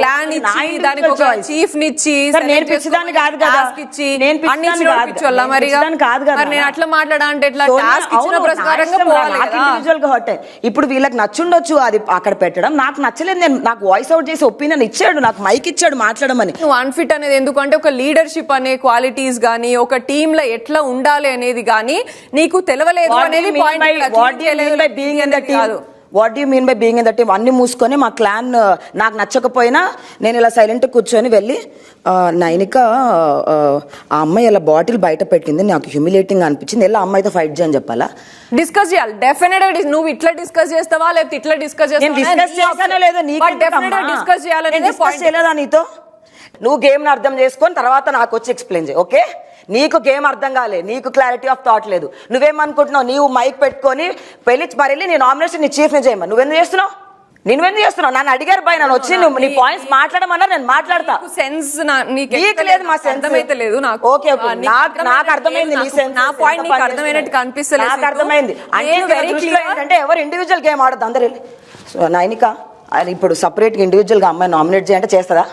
క్లాన్ ఇచ్చి దానికి ఒక చీఫ్ నిచ్చి నేను పిచ్చిదాన్ని కాదు కదా, పిచ్చోళ్ళ మరి నేను అట్లా మాట్లాడా అంటే ఎట్లా టాస్క్ ఇచ్చిన ప్రకారంగా పోవాలి కదా. ఇప్పుడు వీళ్ళకి నచ్చుండొచ్చు అది అక్కడ పెట్టడం, నాకు నచ్చలేదు. నేను నాకు వాయిస్ అవుట్ చేసి ఒపీనియన్ ఇచ్చాడు, నాకు మైక్ ఇచ్చాడు మాట్లాడమని. నువ్వు అన్ఫిట్ అనేది ఎందుకంటే ఒక లీడర్షిప్ అనే క్వాలిటీస్ గానీ ఒక టీమ్ లో ఎట్లా ఉండాలి అనేది గానీ నీకు తెలవలేదు అనేది point. What do you mean by being in the team? అన్ని మూసుకొని మా క్లాన్ నాకు నచ్చకపోయినా నేను ఇలా సైలెంట్ కూర్చొని వెళ్ళి నైనిక ఆ అమ్మాయి ఇలా బాటిల్ బయట పెట్టింది, నాకు హ్యూమిలేటింగ్ అనిపించింది, ఎలా అమ్మాయితో ఫైట్ చేయని చెప్పాలా? డిస్కస్ చేయాలి డెఫినెట్. నువ్వు ఇట్లా డిస్కస్ చేస్తావా లేకపోతే ఇట్లా డిస్కస్ చేయాలా? నీతో నువ్వు గేమ్ ని అర్థం చేసుకొని తర్వాత నాకు వచ్చి ఎక్స్ప్లెయిన్ చేయి. ఓకే, నీకు గేమ్ అర్థం కాలే, నీకు క్లారిటీ ఆఫ్ థాట్ లేదు. నువ్వేమనుకుంటున్నావు, నీవు మైక్ పెట్టుకొని వెళ్ళి నీ నామినేషన్ నీ చీఫ్ ని చేయమని నువ్వెందుకు చేస్తున్నావు? నన్ను అడిగారు బై, నన్ను వచ్చి నువ్వు నీ పాయింట్స్ మాట్లాడమన్నా నేను మాట్లాడతా. సెన్స్ నీకు లేదు, మా సెన్స్ అయితే లేదు నాకు. ఓకే, నాకు అర్థమైంది నీ సెన్స్, నా పాయింట్ నీకు అర్థమైనట్టు కనిపిస్తలేదు. నాకు అర్థమైంది. అంటే ఎవరు ఇండివిజువల్ గేమ్ ఆడద్దు అందరు వెళ్ళి. నైనిక ఇప్పుడు సపరేట్ గా ఇండివిజువల్ గా అమ్మాయి నామినేట్ చేయంటే చేస్తారా?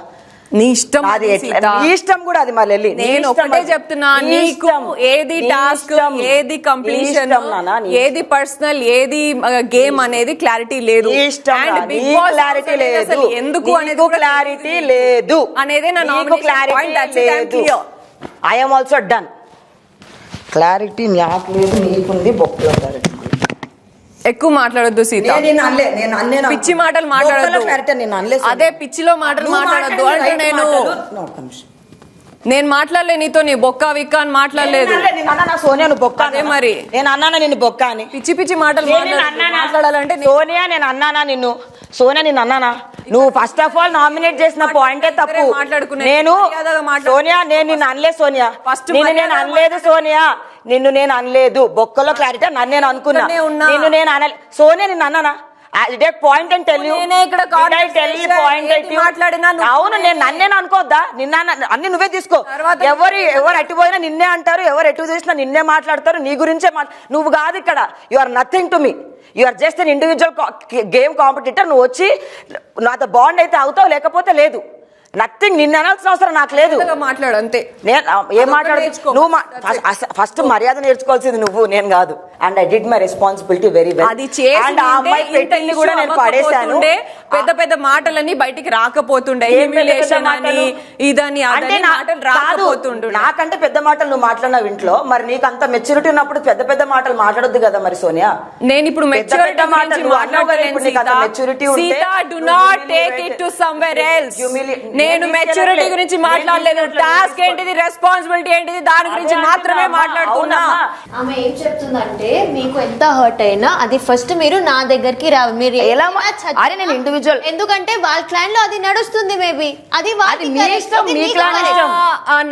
నీ ఇష్టం, అది నీ ఇష్టం కూడా. అది మళ్ళీ నేను ఒకటే చెప్తున్నా, నీకు ఏది టాస్క్ ఏది కంప్లీషన్ ఏది పర్సనల్ ఏది గేమ్ అనేది క్లారిటీ లేదు. ఎందుకు అనేది క్లారిటీ లేదు అనేదే నా clarity. I am also done. Clarity నాకు లేదు, నీకుంది బొక్కలో క్లారిటీ. ఎక్కువ మాట్లాడొద్దు సీత, పిచ్చి మాటలు మాట్లాడద్దు. అదే పిచ్చిలో మాటలు మాట్లాడద్దు అంటే నేను మాట్లాడలే నీతో, నీ బొక్క విక్క అని మాట్లాడలేదు. సోనియా నువ్వు బొక్క అదే మరి నేను అన్నానా నిన్ను బొక్క అని? పిచ్చి పిచ్చి మాటలు మాట్లాడాలంటే సోనియా నేను అన్నానా నిన్ను? సోనియా నిన్ను అన్నానా? నువ్వు ఫస్ట్ ఆఫ్ ఆల్ నామినేట్ చేసిన పాయింటే తప్పు. నేను సోనియా నేను నిన్ను అనలేదు సోనియా, నేను అనలేదు సోనియా, నిన్ను నేను అనలేదు. బొక్కలో క్లారిటీ నన్ను నేను అనుకున్నా, నిన్ను నేను అనలే. సోనియా నిన్ను అన్నానా? పాయింట్ అండ్ టెల్ యూ అవును, నేను నన్నేను అనుకోద్దా? నిన్న అన్ని నువ్వే తీసుకో. ఎవరు అటుపోయినా నిన్నే అంటారు, ఎవరు ఎటు చేసినా నిన్నే మాట్లాడతారు, నీ గురించే నువ్వు కాదు ఇక్కడ. You are nothing to me, you are just an individual game competitor. నువ్వు వచ్చి నాతో బాండ్ అయితే అవుతావు, లేకపోతే లేదు. నథింగ్. నిన్ను అనాల్సిన అవసరం నాకు లేదు. మాట్లాడు అంతే. ఏం మాట్లాడు నువ్వు? ఫస్ట్ మర్యాద నేర్చుకోవాల్సింది నువ్వు, నేను కాదు. And I did my responsibility very well. And ఆ అమ్మాయి పెట్టింది కూడా నేను పడేశాను. పెద్ద పెద్ద మాటలన్నీ బయటికి రాకపోతుండే, ఇదని నాకంటే పెద్ద మాటలు నువ్వు మాట్లాడినావు ఇంట్లో. మరి నీకు అంత మెచ్యూరిటీ ఉన్నప్పుడు పెద్ద పెద్ద మాటలు మాట్లాడొద్దు కదా మరి సోనియా. నేను ఇప్పుడు మెచ్యూరిటీ నేను మెచ్యూరిటీ గురించి మాట్లాడలేదు. టాస్క్ ఏంటిది, రెస్పాన్సిబిలిటీ ఏంటిది, దాని గురించి మాత్రమే మాట్లాడుతున్నా. ఆమె ఏం చెప్తుందంటే మీకు ఎంత హర్ట్ అయినా అది ఫస్ట్ మీరు నా దగ్గరికి రావు. మీరు ఎలా నేను ఇండివిజువల్, ఎందుకంటే వాళ్ళ క్లాన్ లో అది నడుస్తుంది. మేబీ అది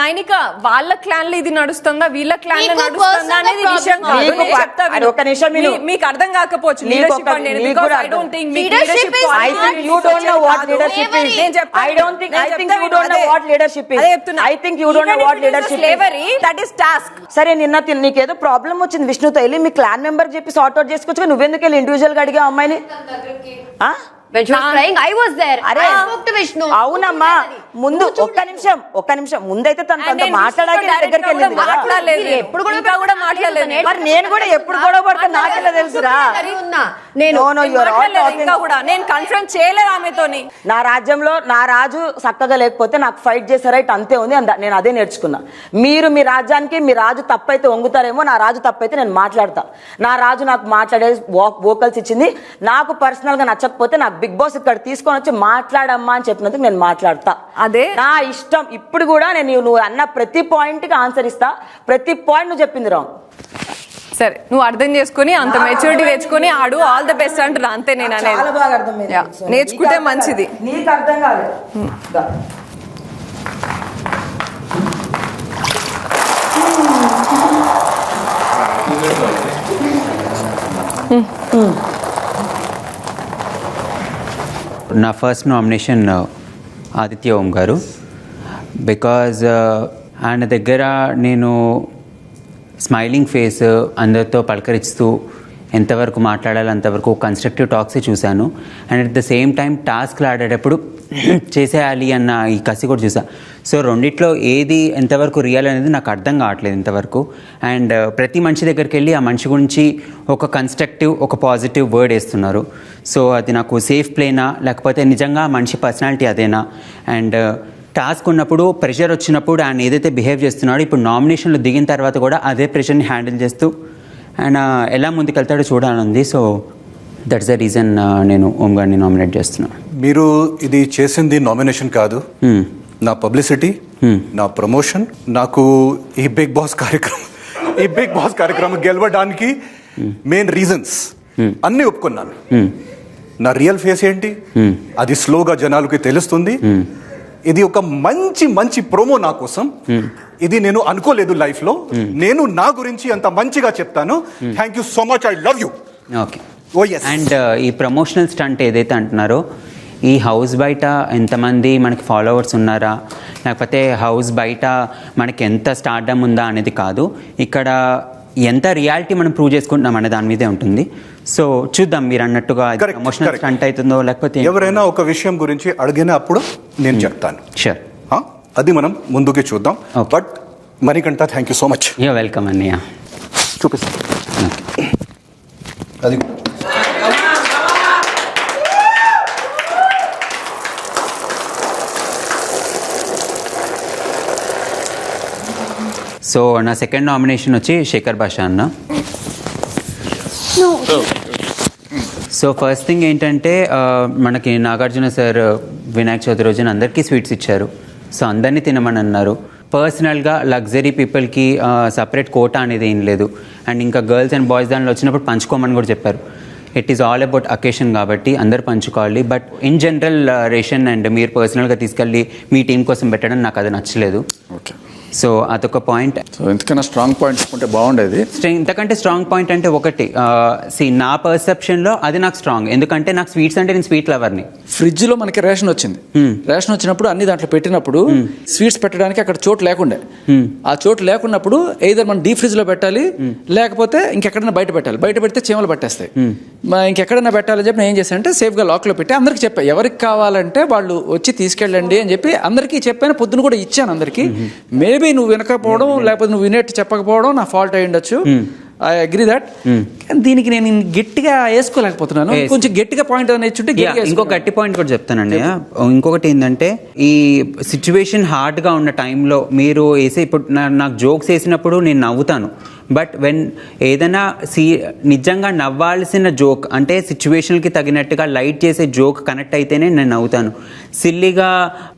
నైనిక వాళ్ళ క్లాన్ లో ఇది నడుస్తుందా వీళ్ళ క్లాన్ లో నడుస్తుందా అనేది విషయం కాదు. మీకు అర్థం కాకపోవచ్చు లీడర్షిప్ అంటే. I don't think leadership is, I think you don't know what leadership is. I don't think you don't know what leadership is. I think you don't know what leadership is. That is task. సరే నిన్న నీకేదో problem వచ్చింది విష్ణుతో, వెళ్ళి మీ clan member చెప్పి sort out చేసుకోవచ్చు. నువ్వెందుకు వెళ్ళి individual గా అడిగా అమ్మాయిని? When she was crying, I was there. అరే I spoke to Vishnu. అవునమ్మా, ముందు ఒక్క నిమిషం ముందైతే తనతో మాట్లాడాక దగ్గరికి వెళ్ళింది కదా. ఎప్పుడు కూడా మాట్లాడలేదు. మరి నేను కూడా ఎప్పుడు గొడవ పడతా నాకెలా తెలుసురా? నేను నేను కన్ఫర్మ్ చేయలేదు ఆమెతోని. నా రాజ్యంలో నా రాజు చక్కగా లేకపోతే నాకు ఫైట్ చేసే రైట్ అంతే ఉంది. నేను అదే నేర్చుకున్నా. మీరు మీ రాజ్యానికి మీ రాజు తప్పైతే వంగుతారేమో, నా రాజు తప్పైతే నేను మాట్లాడతా. నా రాజు నాకు మాట్లాడే వోకల్స్ ఇచ్చింది. నాకు పర్సనల్ గా నచ్చకపోతే నాకు బిగ్ బాస్ ఇక్కడ తీసుకొని వచ్చి మాట్లాడమ్మా అని చెప్పినందుకు నేను మాట్లాడతా. అదే నా ఇష్టం. ఇప్పుడు కూడా నేను నువ్వు అన్న ప్రతి పాయింట్ కి ఆన్సర్ ఇస్తా. ప్రతి పాయింట్ నువ్వు చెప్పింది రాంగ్. సరే, నువ్వు అర్థం చేసుకుని అంత మెచ్యూరిటీ తెచ్చుకొని ఆడు ఆల్ ద బెస్ట్ అంటున్నా. అంతే నేను అనేది. చాలా బాగా అర్థమైంది. నేర్చుకుంటే మంచిది. నీకు అర్థం కాలేదు. నా ఫస్ట్ నామినేషన్ ఆదిత్య ఓం గారు. బికాజ్ ఆయన దగ్గర నేను స్మైలింగ్ ఫేస్, అందరితో పలకరిస్తూ ఎంతవరకు మాట్లాడాలి అంతవరకు కన్స్ట్రక్టివ్ టాక్సే చూశాను. And at the same time టాస్క్లు ఆడేటప్పుడు చేసేయాలి అన్న ఈ కసి కూడా చూసా. సో రెండిట్లో ఏది ఎంతవరకు రియల్ అనేది నాకు అర్థం కావట్లేదు ఇంతవరకు. అండ్ ప్రతి మనిషి దగ్గరికి వెళ్ళి ఆ మనిషి గురించి ఒక కన్స్ట్రక్టివ్, ఒక పాజిటివ్ వర్డ్ వేస్తున్నారు. సో అది నాకు సేఫ్ ప్లేనా, లేకపోతే నిజంగా మనిషి పర్సనాలిటీ అదేనా? అండ్ టాస్క్ ఉన్నప్పుడు, ప్రెషర్ వచ్చినప్పుడు ఆయన ఏదైతే బిహేవ్ చేస్తున్నాడో ఇప్పుడు నామినేషన్లో దిగిన తర్వాత కూడా అదే ప్రెషర్ని హ్యాండిల్ చేస్తూ ఆయన ఎలా ముందుకెళ్తాడో చూడాలని. సో దట్స్ ద రీజన్ నేను ఓం గారిని నామినేట్ చేస్తున్నాను. మీరు ఇది చేసింది నామినేషన్ కాదు, నా పబ్లిసిటీ, నా ప్రమోషన్. నాకు ఈ బిగ్ బాస్ కార్యక్రమం గెలవడానికి మెయిన్ రీజన్స్ అన్నీ ఒప్పుకున్నాను. నా రియల్ ఫేస్ ఏంటి అది స్లోగా జనాలకి తెలుస్తుంది. ఇది ఒక మంచి ప్రోమో నా కోసం. ఇది నేను అనుకోలేదు లైఫ్ లో. నేను నా గురించి అంత మంచిగా చెప్తాను. Thank you so much. I love you. Okay. And ఈ ప్రమోషనల్ స్టంట్ ఏదైతే అంటున్నారో, ఈ హౌస్ బయట ఎంతమంది మనకి ఫాలోవర్స్ ఉన్నారా, లేకపోతే హౌస్ బయట మనకి ఎంత స్టార్డమ్ ఉందా అనేది కాదు, ఇక్కడ ఎంత రియాలిటీ మనం ప్రూవ్ చేసుకుంటున్నాం అనే దాని మీదే ఉంటుంది. సో చూద్దాం, మీరు అన్నట్టుగా ప్రమోషనల్ స్టంట్ అవుతుందో లేకపోతే ఎవరైనా ఒక విషయం గురించి అడిగినప్పుడు నేను చెప్తాను. షూర్, అది మనం ముందుకే చూద్దాం. But Manikanta, thank you so much. You welcome అన్నయ్య. చూపిస్తాను అది. సో నా సెకండ్ నామినేషన్ వచ్చి శేఖర్ భాష అన్న. సో ఫస్ట్ థింగ్ ఏంటంటే, మనకి నాగార్జున సార్ వినాయక చవితి రోజున అందరికీ స్వీట్స్ ఇచ్చారు. సో అందరినీ తినమని అన్నారు. పర్సనల్గా లగ్జరీ పీపుల్కి సపరేట్ కోటా అనేది ఏం లేదు. అండ్ ఇంకా గర్ల్స్ అండ్ బాయ్స్ దానిలో వచ్చినప్పుడు పంచుకోమని కూడా చెప్పారు. It is all about occasion కాబట్టి అందరు పంచుకోవాలి. But in general ration and మీరు పర్సనల్గా తీసుకెళ్ళి మీ టీం కోసం పెట్టడం నాకు అది నచ్చలేదు. ఓకే. సో అదొక పాయింట్. సో ఇంతకన్నా స్ట్రాంగ్ పాయింట్ ఉంటే బాగుండేది. ఇంతకంటే స్ట్రాంగ్ పాయింట్ అంటే ఒకటి, నా పర్సెప్షన్లో అది నాకు స్ట్రాంగ్. ఎందుకంటే నాకు స్వీట్స్ అంటే నేను స్వీట్ లవర్ని. ఫ్రిడ్జ్ లో మనకి రేషన్ వచ్చింది. రేషన్ వచ్చినప్పుడు అన్ని దాంట్లో పెట్టినప్పుడు స్వీట్స్ పెట్టడానికి అక్కడ చోటు లేకుండే. ఆ చోటు లేకున్నప్పుడు ఏదో మనం డీప్ ఫ్రిడ్జ్ లో పెట్టాలి, లేకపోతే ఇంకెక్కడైనా బయట పెట్టాలి. బయట పెడితే చీమలు పట్టేస్తాయి. ఇంకెక్కడైనా పెట్టాలని చెప్పి నేను ఏం చేశానంటే సేఫ్ గా లాక్ లో పెట్టి అందరికి చెప్పా, ఎవరికి కావాలంటే వాళ్ళు వచ్చి తీసుకెళ్ళండి అని చెప్పి అందరికీ చెప్పాను. పొద్దున కూడా ఇచ్చాను అందరికి. మేబీ నువ్వు వినకపోవడం, లేకపోతే నువ్వు వినేట్టు చెప్పకపోవడం నా ఫాల్ట్ అయి ఉండొచ్చు. I agree that. దీనికి నేను గట్టిగా వేసుకోలేకపోతున్నాను. కొంచెం గట్టిగా పాయింట్ అనేది. ఇంకో గట్టి పాయింట్ కూడా చెప్తానండి. ఇంకొకటి ఏంటంటే, ఈ సిచ్యువేషన్ హార్డ్గా ఉన్న టైంలో మీరు వేసే, ఇప్పుడు నాకు జోక్స్ వేసినప్పుడు నేను నవ్వుతాను. బట్ వెన్ ఏదైనా నిజంగా నవ్వాల్సిన జోక్ అంటే సిచ్యువేషన్కి తగినట్టుగా లైట్ చేసే జోక్ కనెక్ట్ అయితేనే నేను నవ్వుతాను. సిల్లీగా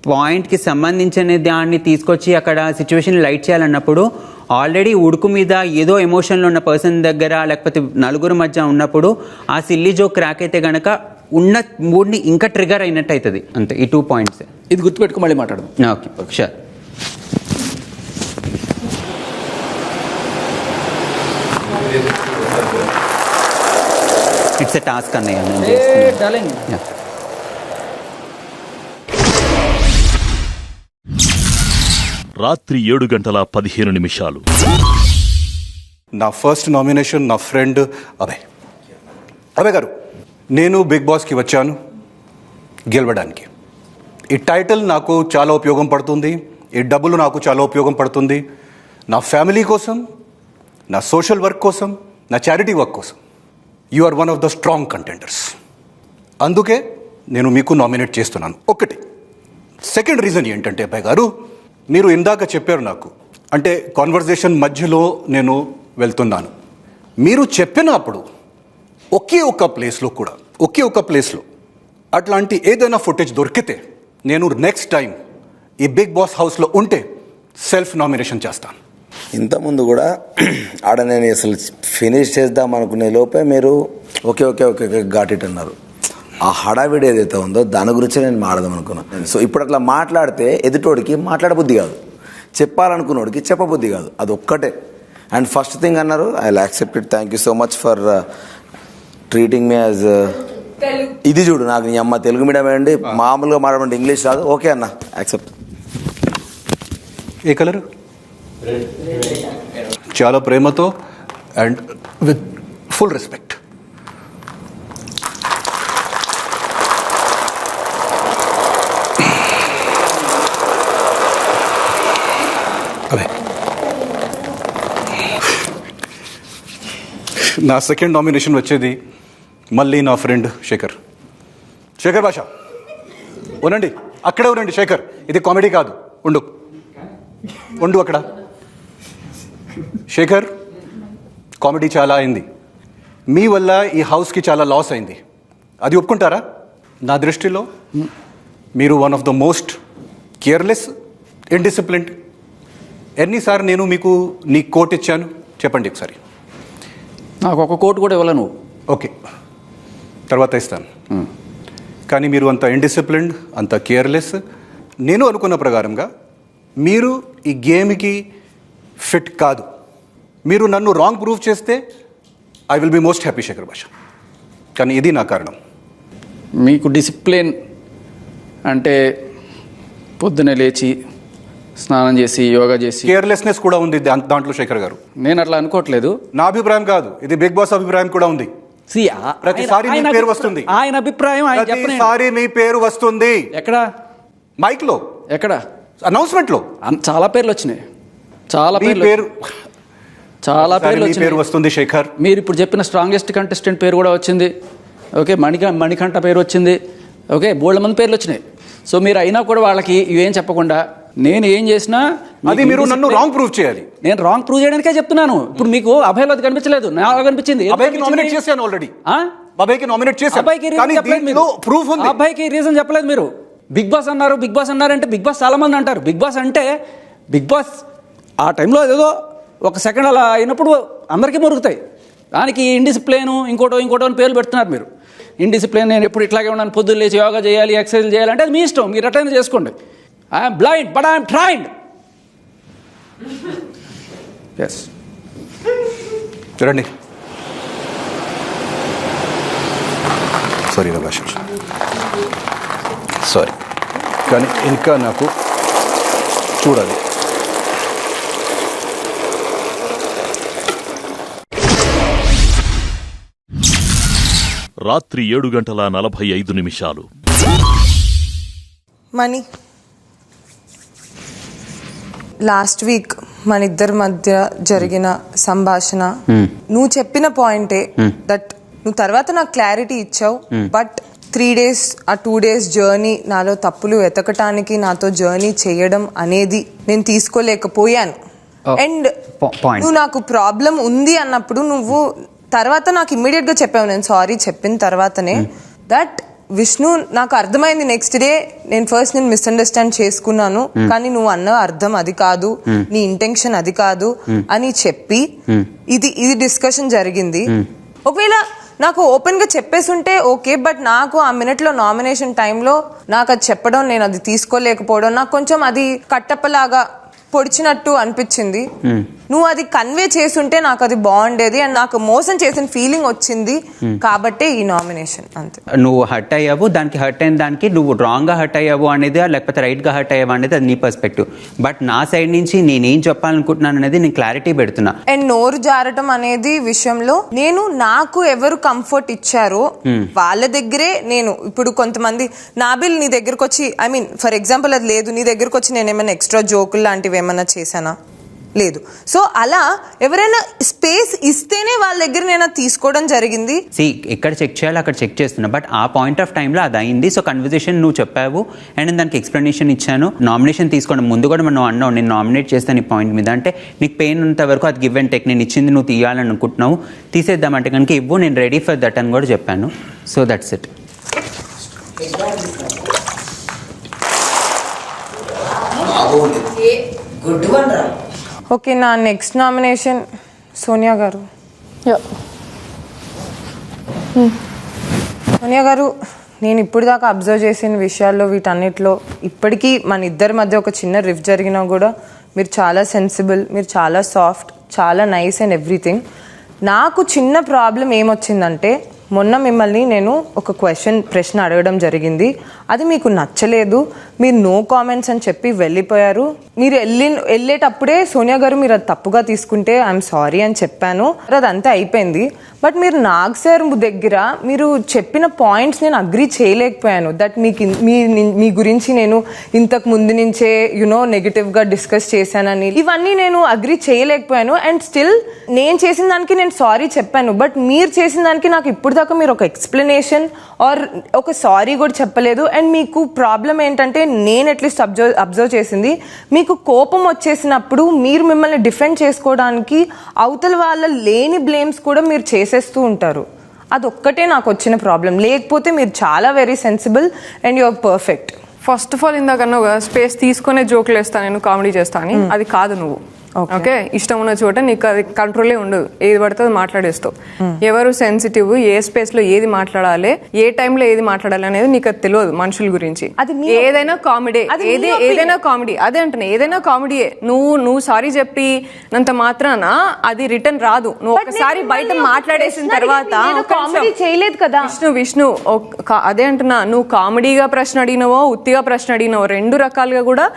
పాయింట్కి సంబంధించిన దాన్ని తీసుకొచ్చి అక్కడ సిచ్యువేషన్ లైట్ చేయాలన్నప్పుడు, ఆల్రెడీ ఉడుకు మీద ఏదో ఎమోషన్లో ఉన్న పర్సన్ దగ్గర లేకపోతే నలుగురు మధ్య ఉన్నప్పుడు ఆ సిల్లీ జోక్ క్రాక్ అయితే గనక ఉన్న మూడ్ని ఇంకా ట్రిగర్ అయినట్టు అవుతుంది. అంతే, ఈ 2 పాయింట్స్. ఇది గుర్తుపెట్టుకో, మళ్ళీ మాట్లాడదాం. Okay, sure. It's a task అన్నయ్య. రాత్రి 7:15. నా ఫస్ట్ నామినేషన్ నా ఫ్రెండ్ అభయ్ గారు. నేను బిగ్ బాస్కి వచ్చాను గెలవడానికి. ఈ టైటిల్ నాకు చాలా ఉపయోగం పడుతుంది, ఈ డబ్బులు నాకు చాలా ఉపయోగం పడుతుంది, నా ఫ్యామిలీ కోసం, నా సోషల్ వర్క్ కోసం, నా చారిటీ వర్క్ కోసం. You are one of the strong contenders. అందుకే నేను మీకు నామినేట్ చేస్తున్నాను. ఒకటి. సెకండ్ రీజన్ ఏంటంటే అబ్బాయి గారు, మీరు ఇందాక చెప్పారు నాకు, అంటే కాన్వర్జేషన్ మధ్యలో నేను వెళ్తున్నాను, మీరు చెప్పినప్పుడు ఒకే ఒక ప్లేస్లో అట్లాంటి ఏదైనా ఫుటేజ్ దొరికితే నేను నెక్స్ట్ టైం ఈ బిగ్ బాస్ హౌస్లో ఉంటే సెల్ఫ్ నామినేషన్ చేస్తాను. ఇంతకుముందు కూడా ఆడ నేను అసలు ఫినిష్ చేద్దాం అనుకునే లోపే మీరు okay okay okay ghat it అన్నారు. ఆ హడావిడి ఏదైతే ఉందో దాని గురించి నేను మాట్లాడదాం అనుకున్నాను. సో ఇప్పుడు అట్లా మాట్లాడితే ఎదుటోడికి మాట్లాడబుద్ధి కాదు, చెప్పాలనుకున్నోడికి చెప్పబుద్ధి కాదు, అది ఒక్కటే. అండ్ ఫస్ట్ థింగ్ అన్నారు, I will accept it, thank you so much for treating me as. ఇది చూడు, నాకు నీ అమ్మ తెలుగు మీడియం అండి, మామూలుగా మాట్లాడండి, ఇంగ్లీష్ రాదు, ఓకే అన్న యాక్సెప్ట్. ఏ కలర్? చాలా ప్రేమతో అండ్ విత్ ఫుల్ రెస్పెక్ట్. అదే నా సెకండ్ నామినేషన్ వచ్చేది మళ్ళీ నా ఫ్రెండ్ శేఖర్ భాష. ఉనండి, అక్కడే ఉండండి శేఖర్, ఇది కామెడీ కాదు, ఉండు అక్కడ. శేఖర్, కామెడీ చాలా అయింది, మీ వల్ల ఈ హౌస్కి చాలా లాస్ అయింది, అది ఒప్పుకుంటారా? నా దృష్టిలో మీరు one of the most careless, indisciplined. ఎన్నిసార్లు నేను మీకు నీ కోట్ ఇచ్చాను చెప్పండి ఒకసారి. నాకు ఒక కోట్ కూడా ఇవ్వలే నువ్వు. ఓకే, తర్వాత ఇస్తాను. కానీ మీరు అంత ఇండిసిప్లిన్డ్, అంత కేర్లెస్, నేను అనుకున్న ప్రకారంగా మీరు ఈ గేమ్కి ఫిట్ కాదు. మీరు నన్ను రాంగ్ ప్రూవ్ చేస్తే I will be most happy Shekhar Basha. కానీ ఇది నా కారణం. మీకు డిసిప్లిన్ అంటే పొద్దునే లేచి స్నానం చేసి యోగా చేసి, కేర్లెస్నెస్ కూడా ఉంది దాంట్లో శేఖర్ గారు. నేను అట్లా అనుకోవట్లేదు, నా అభిప్రాయం కాదు, ఇది బిగ్ బాస్ అభిప్రాయం కూడా ఉంది. ప్రతిసారి మీ పేరు వస్తుంది, ఆయన అభిప్రాయం ప్రతిసారి మీ పేరు వస్తుంది. ఎక్కడ? మైక్ లో. ఎక్కడ? అనౌన్స్మెంట్ లో చాలా పేర్లు వచ్చినాయి, చాలా పేరు వస్తుంది శేఖర్. మీరు ఇప్పుడు చెప్పిన స్ట్రాంగెస్ట్ కంటెస్టెంట్ పేరు కూడా వచ్చింది. ఓకే, మణికంఠ పేరు వచ్చింది. ఓకే, బోల్డ్ మంది పేర్లు వచ్చినాయి. సో మీరు అయినా కూడా వాళ్ళకి ఇవేం చెప్పకుండా నేను ఏం చేసినా అది మీరు నన్ను రాంగ్ ప్రూవ్ చేయాలి. నేను రాంగ్ ప్రూవ్ చేయడానికే చెప్తున్నాను. ఇప్పుడు మీకు అభయలో అది కనిపించలేదు, నాకు కనిపించింది. అభయ్కి నామినేట్ చేశాను ఆల్రెడీ. అభయ్కి నామినేట్ చేశాను. అభయ్కి రీజన్ చెప్పలేదు మీరు. బిగ్ బాస్ అన్నారు అంటే బిగ్ బాస్ చాలా మంది అంటారు. బిగ్ బాస్ ఆ టైంలో ఏదో ఒక సెకండ్ అలా అయినప్పుడు అందరికీ మురుగుతాయి. దానికి ఇండిసిప్లిన్ ఇంకోటో అని పేర్లు పెడుతున్నారు మీరు. ఇండిసిప్లిన్, నేను ఎప్పుడు ఇట్లాగే ఉన్నాను, పొద్దున్న లేచి యోగా చేయాలి, ఎక్సర్సైజ్ చేయాలంటే అది మీ ఇష్టం, మీరు అటెండ్ చేసుకోండి. I'm blind but I'm trained. Yes, రండి. సారీ భాష, సారీ, కానీ ఇంకా నాకు చూడాలి. రాత్రి 7:45. మనీ, లాస్ట్ వీక్ మన ఇద్దరి మధ్య జరిగిన సంభాషణ, నువ్వు చెప్పిన పాయింటే దట్ నువ్వు తర్వాత నాకు క్లారిటీ ఇచ్చావు. బట్ 3 days ఆ 2 days జర్నీ, నాలో తప్పులు వెతకటానికి నాతో జర్నీ చేయడం అనేది నేను తీసుకోలేకపోయాను. అండ్ నువ్వు నాకు ప్రాబ్లం ఉంది అన్నప్పుడు నువ్వు తర్వాత నాకు ఇమ్మీడియట్ గా చెప్పావు, నేను సారీ చెప్పిన తర్వాతనే, దట్ విష్ణు నాకు అర్థమైంది. నెక్స్ట్ డే నేను మిస్అండర్స్టాండ్ చేసుకున్నాను, కానీ నువ్వు అన్న అర్థం అది కాదు, నీ ఇంటెన్షన్ అది కాదు అని చెప్పి ఇది డిస్కషన్ జరిగింది. ఒకవేళ నాకు ఓపెన్ గా చెప్పేసుంటే ఓకే, బట్ నాకు ఆ మినిట్ లో నామినేషన్ టైంలో నాకు అది చెప్పడం, నేను అది తీసుకోలేకపోవడం, నాకు కొంచెం అది కట్టప్పలాగా పొడిచినట్టు అనిపించింది. నువ్వు అది కన్వే చేసుంటే నాకు అది బాగుండేది అండ్ నాకు మోసం చేసిన ఫీలింగ్ వచ్చింది కాబట్టి ఈ నామినేషన్ అంతే. నువ్వు హర్ట్ అయ్యావు, దానికి హర్ట్ అయిన దానికి నువ్వు రాంగ్గా హర్ట్ అయ్యావు అనేది లేకపోతే రైట్గా హర్ట్ అయ్యావు అనేది అది నీ పర్స్పెక్టివ్. బట్ నా సైడ్ నుంచి నేనేం చెప్పాలనుకుంటున్నాను అనేది నేను క్లారిటీ పెడుతున్నా. అండ్ నోరు జారటం అనేది విషయంలో నేను నాకు ఎవరు కంఫర్ట్ ఇచ్చారో వాళ్ళ దగ్గరే నేను ఇప్పుడు కొంతమంది నాబిల్ నీ దగ్గరకు వచ్చి ఐ మీన్ ఫర్ ఎగ్జాంపుల్ అది లేదు, నీ దగ్గరకు వచ్చి నేను ఏమైనా ఎక్స్ట్రా జోకులు లాంటివి ఏమైనా చేశానా? లేదు. సో అలా ఎవరైనా స్పేస్ ఇస్తేనే వాళ్ళ దగ్గర నేను తీసుకోవడం జరిగింది. ఇక్కడ చెక్ చేయాలి, అక్కడ చెక్ చేస్తున్నా. బట్ ఆ పాయింట్ ఆఫ్ టైంలో అది అయింది. సో కన్వర్జేషన్ నువ్వు చెప్పావు అండ్ నేను దానికి ఎక్స్ప్లెనేషన్ ఇచ్చాను. నామినేషన్ తీసుకోవడం ముందు కూడా మనం అన్నావు నేను నామినేట్ చేస్తాను ఈ పాయింట్ మీద, అంటే నీకు పెయిన్ ఉన్నంత వరకు అది గివ్ అండ్ టేక్, నేను ఇచ్చింది నువ్వు తీయాలని అనుకుంటున్నావు, తీసేద్దామంటే కనుక ఇవ్వు, నేను రెడీ ఫర్ దట్ అని కూడా చెప్పాను. So that's it. ఓకే, నా నెక్స్ట్ నామినేషన్ సోనియా గారు. సోనియా గారు, నేను ఇప్పుడు దాకా అబ్జర్వ్ చేసిన విషయాల్లో వీటన్నిటిలో ఇప్పటికీ మన ఇద్దరి మధ్య ఒక చిన్న రిఫ్ జరిగినా కూడా మీరు చాలా సెన్సిబుల్, మీరు చాలా సాఫ్ట్, చాలా నైస్ అండ్ ఎవ్రీథింగ్. నాకు చిన్న ప్రాబ్లం ఏమొచ్చిందంటే మొన్న మిమ్మల్ని నేను ఒక ప్రశ్న అడగడం జరిగింది, అది మీకు నచ్చలేదు, మీరు నో కామెంట్స్ అని చెప్పి వెళ్ళిపోయారు. మీరు వెళ్ళేటప్పుడే సోనియా గారు మీరు అది తప్పుగా తీసుకుంటే ఐఎమ్ సారీ అని చెప్పాను, అదంతా అయిపోయింది. బట్ మీరు నాగ్ సార్ దగ్గర మీరు చెప్పిన పాయింట్స్ నేను అగ్రీ చేయలేకపోయాను. దట్ మీ గురించి నేను ఇంతకు ముందు నుంచే నెగిటివ్గా డిస్కస్ చేశానని ఇవన్నీ నేను అగ్రీ చేయలేకపోయాను. అండ్ స్టిల్ నేను చేసిన దానికి నేను సారీ చెప్పాను. బట్ మీరు చేసిన దానికి నాకు ఇప్పుడు దాకా మీరు ఒక ఎక్స్ప్లెనేషన్ ఆర్ ఒక సారీ కూడా చెప్పలేదు. అండ్ మీకు ప్రాబ్లం ఏంటంటే నేను అట్లీస్ట్ అబ్జర్వ్ చేసింది, మీకు కోపం వచ్చేసినప్పుడు మీరు మిమ్మల్ని డిఫెండ్ చేసుకోవడానికి అవతల వాళ్ళ లేని బ్లేమ్స్ కూడా మీరు చేసేస్తూ ఉంటారు. అదొక్కటే నాకు వచ్చిన ప్రాబ్లం. లేకపోతే మీరు చాలా very sensible and you are perfect. First of all ఇందాకన్నా స్పేస్ తీసుకునే జోకులు వేస్తాను, నేను కామెడీ చేస్తాను, అది కాదు నువ్వు. ఓకే, ఇష్టం ఉన్న చోట నీకు అది కంట్రోలే ఉండదు, ఏది పడితే అది మాట్లాడేస్తావు. ఎవరు సెన్సిటివ్, ఏ స్పేస్ లో ఏది మాట్లాడాలి, ఏ టైంలో ఏది మాట్లాడాలి అనేది నీకు అది తెలియదు మనుషుల గురించి. ఏదైనా కామెడీ, ఏదైనా కామెడీ, అదే అంటున్నా, ఏదైనా కామెడీయే. నువ్వు సారీ చెప్పినంత మాత్రాన అది రిటర్న్ రాదు. నువ్వు ఒకసారి బయట మాట్లాడేసిన తర్వాత కామెడీ చేయలేదు కదా విష్ణు, అదే అంటున్నా, నువ్వు కామెడీగా ప్రశ్న అడిగినవో ఉత్తిగా ప్రశ్న అడిగినవో రెండు రకాలుగా కూడా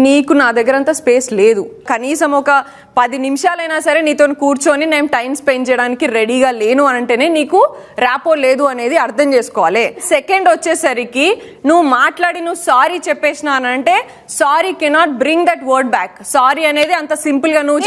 నీకు నా దగ్గర అంతా స్పేస్ లేదు. కనీసం ఒక 10 నిమిషాలైనా సరే నీతో కూర్చొని నేను టైం స్పెండ్ చేయడానికి రెడీగా లేను అంటేనే నీకు ర్యాపో లేదు అనేది అర్థం చేసుకోవాలి. సెకండ్ వచ్చేసరికి నువ్వు సారీ చెప్పేసినానంటే sorry cannot bring that word back. Sorry అనేది అంత సింపుల్ గా నువ్వు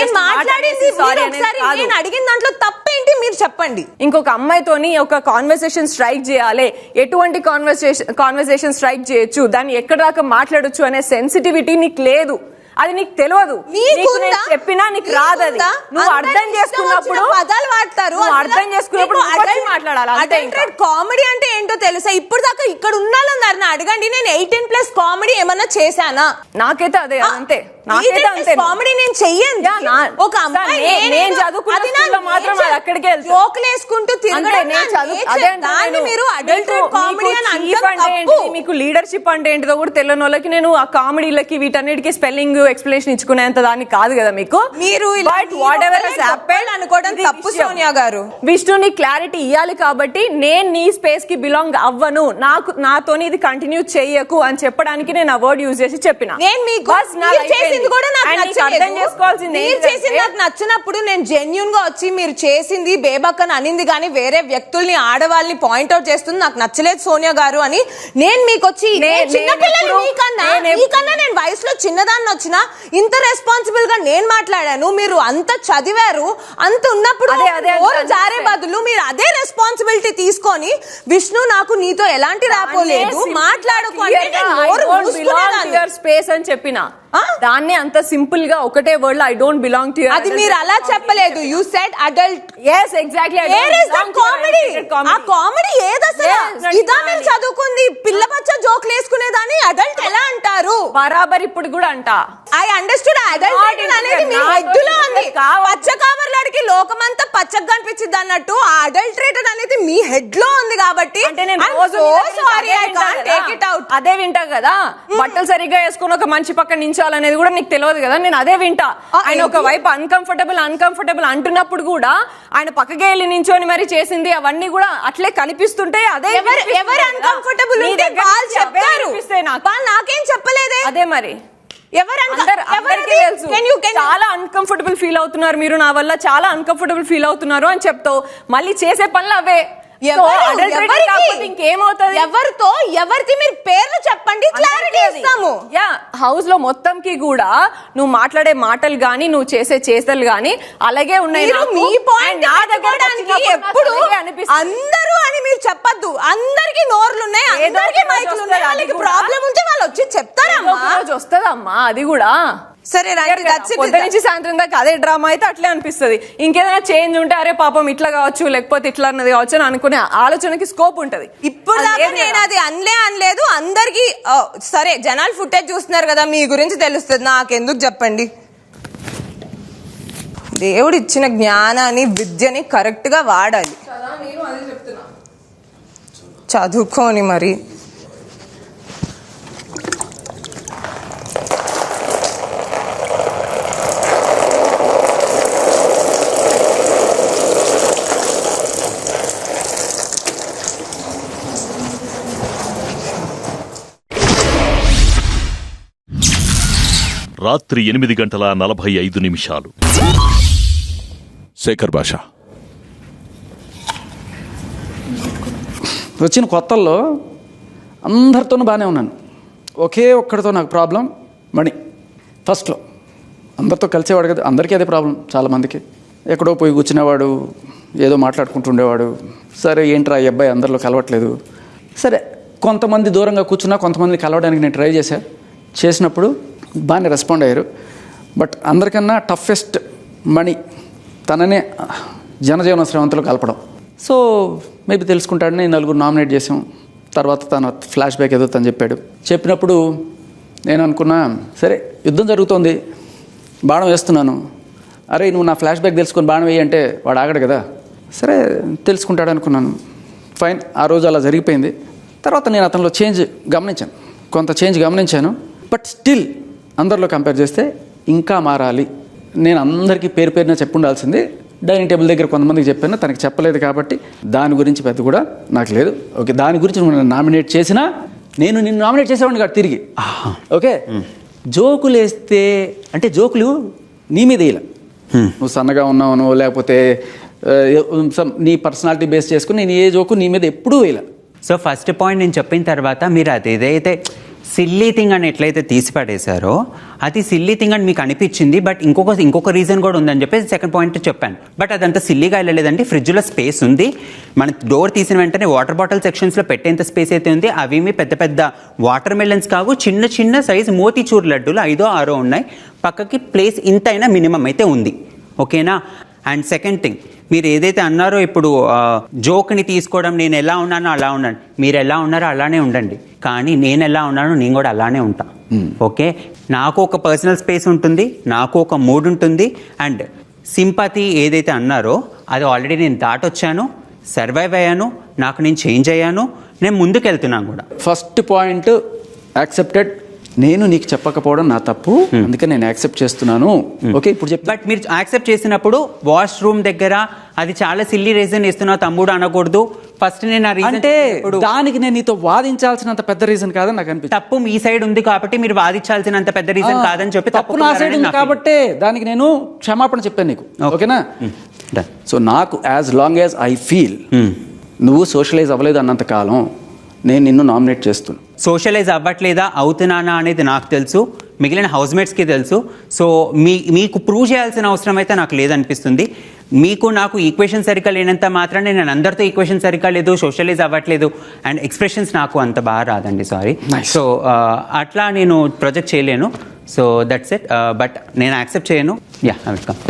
అడిగిన దాంట్లో తప్పేంటి మీరు చెప్పండి. ఇంకొక అమ్మాయితోని ఒక కాన్వర్సేషన్ స్ట్రైక్ చేయాలి, ఎటువంటి కాన్వర్సేషన్ స్ట్రైక్ చేయొచ్చు, దాన్ని ఎక్కడ దాకా మాట్లాడొచ్చు అనే సెన్సిటివిటీ నీకు లేదు. అది నీకు తెలియదు, చెప్పినా నీకు రాదు. అది నువ్వు అర్థం చేసుకున్నప్పుడు పదాలు వాడతారు, అర్థం చేసుకున్నప్పుడు మాట్లాడాలి. కామెడీ అంటే ఏంటో తెలుసా? ఇప్పుడు దాకా ఇక్కడ ఉన్నాళ్ళని అడగండి, నేను 18+ కామెడీ ఏమన్నా చేశానా? నాకైతే అదే అంతే, కామెడీ నేను చెయ్యను. ఒక అమ్మాయి నేను చదువుకున్న మాత్రం అక్కడికి జోకులు వేసుకుంటూ మీకు లీడర్షిప్ అంటే ఏంటిదో కూడా తెలియని వాళ్ళకి నేను ఆ కామెడీలకి వీటన్నిటికీ స్పెల్లింగ్ ఎక్స్ప్లెనేషన్ ఇచ్చుకునేంత దానికి కాదు కదా మీకు. మీరు అనుకోవడం తప్పు సోనియా గారు. విష్ణుని క్లారిటీ ఇవ్వాలి కాబట్టి నేను నీ స్పేస్ కి బిలాంగ్ అవ్వను, నాతోని ఇది కంటిన్యూ చెయ్యకు అని చెప్పడానికి నేను ఆ వర్డ్ యూజ్ చేసి చెప్పిన. నచ్చినప్పుడు నేను జెన్యూన్ గా వచ్చి మీరు చేసింది బేబక్కని అనింది కానీ వేరే వ్యక్తుల్ని ఆడవాళ్ళని పాయింట్అవుట్ చేస్తుంది నాకు నచ్చలేదు సోనియా గారు అని నేను మీకు వచ్చి మీకన్నా నేను వయసులో చిన్నదాన్ని వచ్చినా ఇంత రెస్పాన్సిబుల్ గా నేను మాట్లాడాను. మీరు అంత చదివారు, అంత ఉన్నప్పుడు జారే బదులు మీరు అదే రెస్పాన్సిబిలిటీ తీసుకొని విష్ణు నాకు నీతో ఎలాంటి రాపోలేదు మాట్లాడుకోండి స్పేస్ అని చెప్పిన దాన్ని అంత సింపుల్ గా ఒకటే వర్డ్ లో I don't belong to you. అది మీరు అలా చెప్పలేదు, you said adult. yes exactly. Where is the comedy? ఆ కామెడీ ఏదసలు? ఇదా మీరు చదువుకుంది పిల్ల బచ్చ జోక్ లేసుకునేదాన్ని అడల్ట్ ఎలా అంటారు? బరాబర్ ఇప్పుడు కూడా అంట. ఐ అండర్స్టూడ్ అడల్ట్ అనేది మీ హెడ్ లో ఉంది. పచ్చ కామర్లాడికి లోకమంతా పచ్చగా కనిపించింది వచ్చింది అన్నట్టు ఆ అడల్టరేటెడ్ అనేది మీ హెడ్ లో ఉంది కాబట్టి అదే వింటా కదా. బట్టలు సరిగ్గా వేసుకుని ఒక మంచి పక్కన నించాలనేది కూడా నీకు తెలియదు కదా. నేను అదే వింటా. ఆయన ఒక వైపు అన్కంఫర్టబుల్ అంటున్నప్పుడు కూడా ఆయన పక్కకి వెళ్ళి నించోని మరి చేసింది అవన్నీ కూడా అట్లే కనిపిస్తుంటాయి. అదే ఎవరు అన్కంఫర్టబుల్ ఉంటే వాళ్ళు చెప్తారు, వాళ్ళు నాకేం చెప్పలేదే. అదే మరి చాలా అన్కంఫర్టబుల్ ఫీల్ అవుతున్నారు మీరు, నా వల్ల చాలా అన్కంఫర్టబుల్ ఫీల్ అవుతున్నారు అని చెప్తావు. మళ్ళీ చేసే పనులు అవే. ఇంకేమవుతుంది? ఎవరితో ఎవరిది మీరు పేర్లు చెప్పండి, క్లారిటీ ఇస్తాము. హౌస్ లో మొత్తంకి కూడా నువ్వు మాట్లాడే మాటలు గానీ నువ్వు చేసే చేతలు గానీ అలాగే ఉన్నాయి. మీ పాయింట్ ఎప్పుడు అందరూ అని మీరు చెప్పద్దు. అందరికి నోర్లు ఉన్నాయి, అందరికి మైకులు ఉన్నాయి. వాళ్ళకి ప్రాబ్లం ఉంటే వాళ్ళు వచ్చి చెప్తారమ్మా. వస్తుందమ్మా అది కూడా. సరే పొద్దు నుంచి సాయంత్రం దాకా అదే డ్రామా అయితే అట్లే అనిపిస్తుంది. ఇంకేదైనా చేంజ్ ఉంటే అరే పాపం ఇట్లా కావచ్చు లేకపోతే ఇట్లా అన్నది కావచ్చు అని అనుకునే ఆలోచనకి స్కోప్ ఉంటది. ఇప్పుడు దాకా నేను అది అనలేదు. అందరికి సరే జనాలు ఫుటేజ్ చూస్తున్నారు కదా, మీ గురించి తెలుస్తుంది. నాకెందుకు చెప్పండి. దేవుడు ఇచ్చిన జ్ఞానాన్ని విద్యని కరెక్ట్ గా వాడాలి. చదువుకోని మరి రాత్రి 8:45. శేఖర్ భాష వచ్చిన కొత్తల్లో అందరితోనూ బాగానే ఉన్నాను. ఒకే ఒక్కడితో నాకు ప్రాబ్లం మణి. ఫస్ట్లో అందరితో కలిసేవాడు కదా, అందరికీ అదే ప్రాబ్లం. చాలామందికి ఎక్కడో పోయి కూర్చునేవాడు, ఏదో మాట్లాడుకుంటుండేవాడు. సరే ఏంట్రా ఈ అబ్బాయి అందరిలో కలవట్లేదు. సరే కొంతమంది దూరంగా కూర్చున్నా కొంతమందిని కలవడానికి నేను ట్రై చేసినప్పుడు బాగానే రెస్పాండ్ అయ్యారు. బట్ అందరికన్నా టఫెస్ట్ మణి తననే జనజీవన శ్రవంతిలో కలపడం. సో మేబీ తెలుసుకుంటాడని నలుగురు నామినేట్ చేసాం. తర్వాత తన ఫ్లాష్ బ్యాక్ ఏదో తను చెప్పినప్పుడు నేను అనుకున్నా సరే యుద్ధం జరుగుతోంది, బాణం వేస్తున్నాను. అరే నువ్వు నా ఫ్లాష్ బ్యాక్ తెలుసుకొని బాణం వేయి అంటే వాడు ఆగడు కదా. సరే తెలుసుకుంటాడు అనుకున్నాను. ఫైన్, ఆ రోజు అలా జరిగిపోయింది. తర్వాత నేను అతనిలో కొంత చేంజ్ గమనించాను. బట్ స్టిల్ అందరిలో కంపేర్ చేస్తే ఇంకా మారాలి. నేను అందరికీ పేరున చెప్పి ఉండాల్సింది. డైనింగ్ టేబుల్ దగ్గర కొంతమందికి చెప్పాను, తనకి చెప్పలేదు కాబట్టి దాని గురించి పెద్ద కూడా నాకు లేదు. ఓకే, దాని గురించి నువ్వు నన్ను నామినేట్ చేసినా నేను నిన్ను నామినేట్ చేసేవాడిని కాదు తిరిగి. ఓకే, జోకులు వేస్తే అంటే జోకులు నీ మీద వేయాల. నువ్వు సన్నగా ఉన్నావు లేకపోతే నీ పర్సనాలిటీ బేస్ చేసుకుని నేను ఏ జోకు నీ మీద ఎప్పుడూ వేయాల. సో ఫస్ట్ పాయింట్ నేను చెప్పిన తర్వాత మీరు అది ఏదైతే సిల్లీ థింగ్ అని ఎట్లయితే తీసి పడేశారో అది సిల్లీ థింగ్ అని మీకు అనిపించింది. బట్ ఇంకొక రీజన్ కూడా ఉందని చెప్పేసి సెకండ్ పాయింట్ చెప్పాను. బట్ అదంతా సిల్లీగా వెళ్ళలేదండి. ఫ్రిడ్జ్లో స్పేస్ ఉంది. మన డోర్ తీసిన వెంటనే వాటర్ బాటిల్ సెక్షన్స్లో పెట్టేంత స్పేస్ అయితే ఉంది. అవేమి పెద్ద పెద్ద వాటర్ మెలన్స్ కావు, చిన్న చిన్న సైజు మోతీచూర్ లడ్డూలు 5 or 6 ఉన్నాయి. పక్కకి ప్లేస్ ఇంతైనా మినిమం అయితే ఉంది. ఓకేనా? అండ్ సెకండ్ థింగ్, మీరు ఏదైతే అన్నారో ఇప్పుడు జోక్ని తీసుకోవడం, నేను ఎలా ఉన్నానో అలా ఉన్నాను. మీరు ఎలా ఉన్నారో అలానే ఉండండి, కానీ నేను ఎలా ఉన్నానో నేను కూడా అలానే ఉంటా. ఓకే, నాకు ఒక పర్సనల్ స్పేస్ ఉంటుంది, నాకు ఒక మూడ్ ఉంటుంది. అండ్ సింపతి ఏదైతే అన్నారో అది ఆల్రెడీ నేను దాటొచ్చాను, సర్వైవ్ అయ్యాను, నాకు నేను చేంజ్ అయ్యాను, నేను ముందుకెళ్తున్నాను కూడా. First point accepted. నేను నీకు చెప్పకపోవడం నా తప్పు, అందుకే నేను యాక్సెప్ట్ చేస్తున్నాను. ఓకే, ఇప్పుడు చెప్పి బట్ మీరు యాక్సెప్ట్ చేసినప్పుడు వాష్రూమ్ దగ్గర అది చాలా సిల్లీ రీజన్ ఇస్తున్నావు తమ్ముడు అనకూడదు. ఫస్ట్ నేను అంటే దానికి నేను నీతో వాదించాల్సినంత పెద్ద రీజన్ కాదని నాకు అనిపిస్తుంది. తప్పు మీ సైడ్ ఉంది కాబట్టి మీరు వాదించాల్సినంత పెద్ద రీజన్ కాదని చెప్పి తప్పు నా సైడ్ ఉంది కాబట్టి దానికి నేను క్షమాపణ చెప్పాను నీకు. ఓకేనా? సో నాకు as long as I feel నువ్వు సోషలైజ్ అవ్వలేదు అన్నంత కాలం నేను నిన్ను నామినేట్ చేస్తున్నాను. సోషలైజ్ అవ్వట్లేదా అవుతున్నానా అనేది నాకు తెలుసు, మిగిలిన హౌస్మేట్స్కి తెలుసు. సో మీకు ప్రూవ్ చేయాల్సిన అవసరం అయితే నాకు లేదనిపిస్తుంది. మీకు నాకు ఈక్వేషన్ సరిగ్గా లేనంత మాత్రాన్ని నేను అందరితో ఈక్వేషన్ సరిగ్గా లేదు, సోషలైజ్ అవ్వట్లేదు అండ్ ఎక్స్ప్రెషన్స్ నాకు అంత బాగా రాదండి, సారీ. సో అట్లా నేను ప్రొజెక్ట్ చేయలేను. So that's it. బట్ నేను యాక్సెప్ట్ చేయను. Yeah, welcome.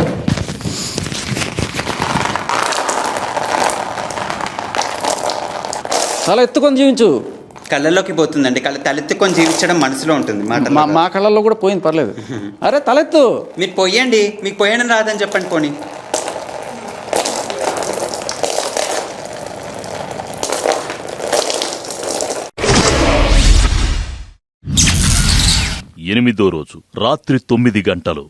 చాలా ఎత్తుకొని జీవించు. కళ్ళల్లోకి పోతుందండి, తలెత్తుకొని జీవించడం మనసులో ఉంటుంది. మా కళ్ళల్లో కూడా పోయింది, పర్లేదు. అరే తలెత్తు. మీరు పోయండి, మీకు పోయడం రాదని చెప్పండి. పోనీ 8వ రోజు రాత్రి 9 గంటలు.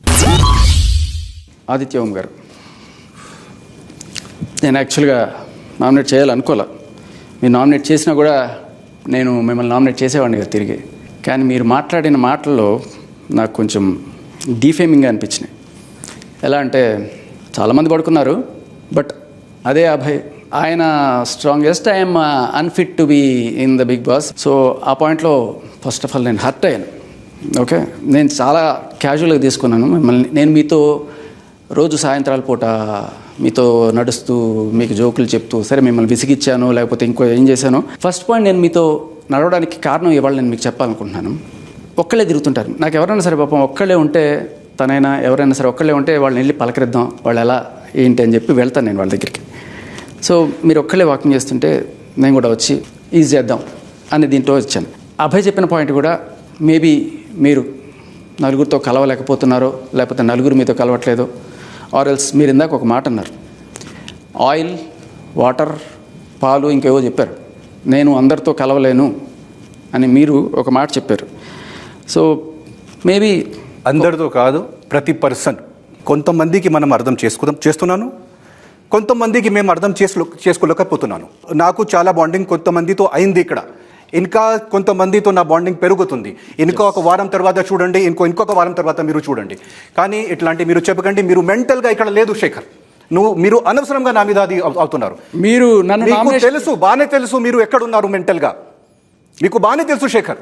ఆదిత్య ఓం గారు, నేను యాక్చువల్గా నామినేట్ చేయాలనుకోలే. మీరు నామినేట్ చేసినా కూడా నేను మిమ్మల్ని నామినేట్ చేసేవాడిని కదా తిరిగి. కానీ మీరు మాట్లాడిన మాటల్లో నాకు కొంచెం డీఫేమింగ్గా అనిపించినాయి. ఎలా అంటే చాలామంది పడుకున్నారు, బట్ అదే అభయ్ ఆయన strongest, I'm unfit to be in the Big Boss. So ఆ పాయింట్లో ఫస్ట్ ఆఫ్ ఆల్ నేను హర్ట్ అయ్యాను. ఓకే, నేను చాలా క్యాజువల్గా తీసుకున్నాను మిమ్మల్ని. నేను మీతో రోజు సాయంత్రాల పూట మీతో నడుస్తూ మీకు జోకులు చెప్తూ సరే మిమ్మల్ని విసిగిచ్చాను లేకపోతే ఇంకో ఏం చేశాను. ఫస్ట్ పాయింట్, నేను మీతో నడవడానికి కారణం ఇవాళ నేను మీకు చెప్పాలనుకుంటున్నాను. ఒక్కళ్ళే తిరుగుతుంటారు. నాకు ఎవరైనా సరే పాపం ఒక్కళ్ళే ఉంటే, తనైనా ఎవరైనా సరే ఒక్కళ్ళే ఉంటే వాళ్ళని వెళ్ళి పలకరిద్దాం, వాళ్ళు ఎలా ఏంటి అని చెప్పి వెళ్తాను నేను వాళ్ళ దగ్గరికి. సో మీరు ఒక్కళ్ళే వాకింగ్ చేస్తుంటే నేను కూడా వచ్చి ఈజీ చేద్దాం అని దీంట్లో వచ్చాను. అభయ్ చెప్పిన పాయింట్ కూడా మేబీ మీరు నలుగురితో కలవలేకపోతున్నారో లేకపోతే నలుగురు మీతో కలవట్లేదో, ఆర్ ఎల్స్ మీరు ఇందాక ఒక మాట అన్నారు, ఆయిల్, వాటర్, పాలు ఇంకేవో చెప్పారు. నేను అందరితో కలవలేను అని మీరు ఒక మాట చెప్పారు. సో మేబీ అందరితో కాదు, ప్రతి పర్సన్. కొంతమందికి మనం అర్థం చేస్తున్నాను, కొంతమందికి మేము అర్థం చేసుకోలేకపోతున్నాను. నాకు చాలా బాండింగ్ కొంతమందితో అయింది ఇక్కడ, ఇంకా కొంతమందితో నా బాండింగ్ పెరుగుతుంది. ఇంకొక వారం తర్వాత చూడండి, ఇంకొక వారం తర్వాత మీరు చూడండి. కానీ ఇట్లాంటి మీరు చెప్పకండి, మీరు మెంటల్గా ఇక్కడ లేదు శేఖర్. మీరు అనవసరంగా నా మీద అది అవుతున్నారు. మీరు నన్ను తెలుసు, బాగానే తెలుసు మీరు ఎక్కడున్నారు మెంటల్గా, మీకు బాగానే తెలుసు శేఖర్.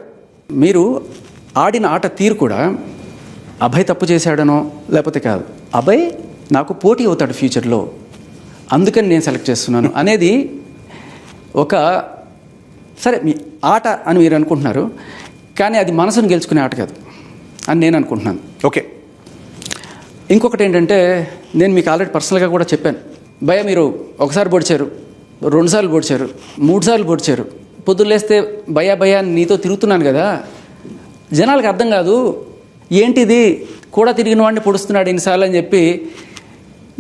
మీరు ఆడిన ఆట తీరు కూడా అభయ్ తప్పు చేశాడనో లేకపోతే కాదు, అభయ్ నాకు పోటీ అవుతాడు ఫ్యూచర్లో, అందుకని నేను సెలెక్ట్ చేస్తున్నాను అనేది ఒక సరే మీ ఆట అని మీరు అనుకుంటున్నారు, కానీ అది మనసును గెలుచుకునే ఆట కాదు అని నేను అనుకుంటున్నాను. ఓకే, ఇంకొకటి ఏంటంటే నేను మీకు ఆల్రెడీ పర్సనల్గా కూడా చెప్పాను, భయ మీరు ఒకసారి పొడిచారు, 2 సార్లు పొడిచారు, 3 సార్లు పొడిచారు, పొద్దులేస్తే భయ నీతో తిరుగుతున్నాను కదా, జనాలకు అర్థం కాదు ఏంటిది కూడా తిరిగిన వాడిని పొడుస్తున్నాడు ఇన్నిసార్లు అని చెప్పి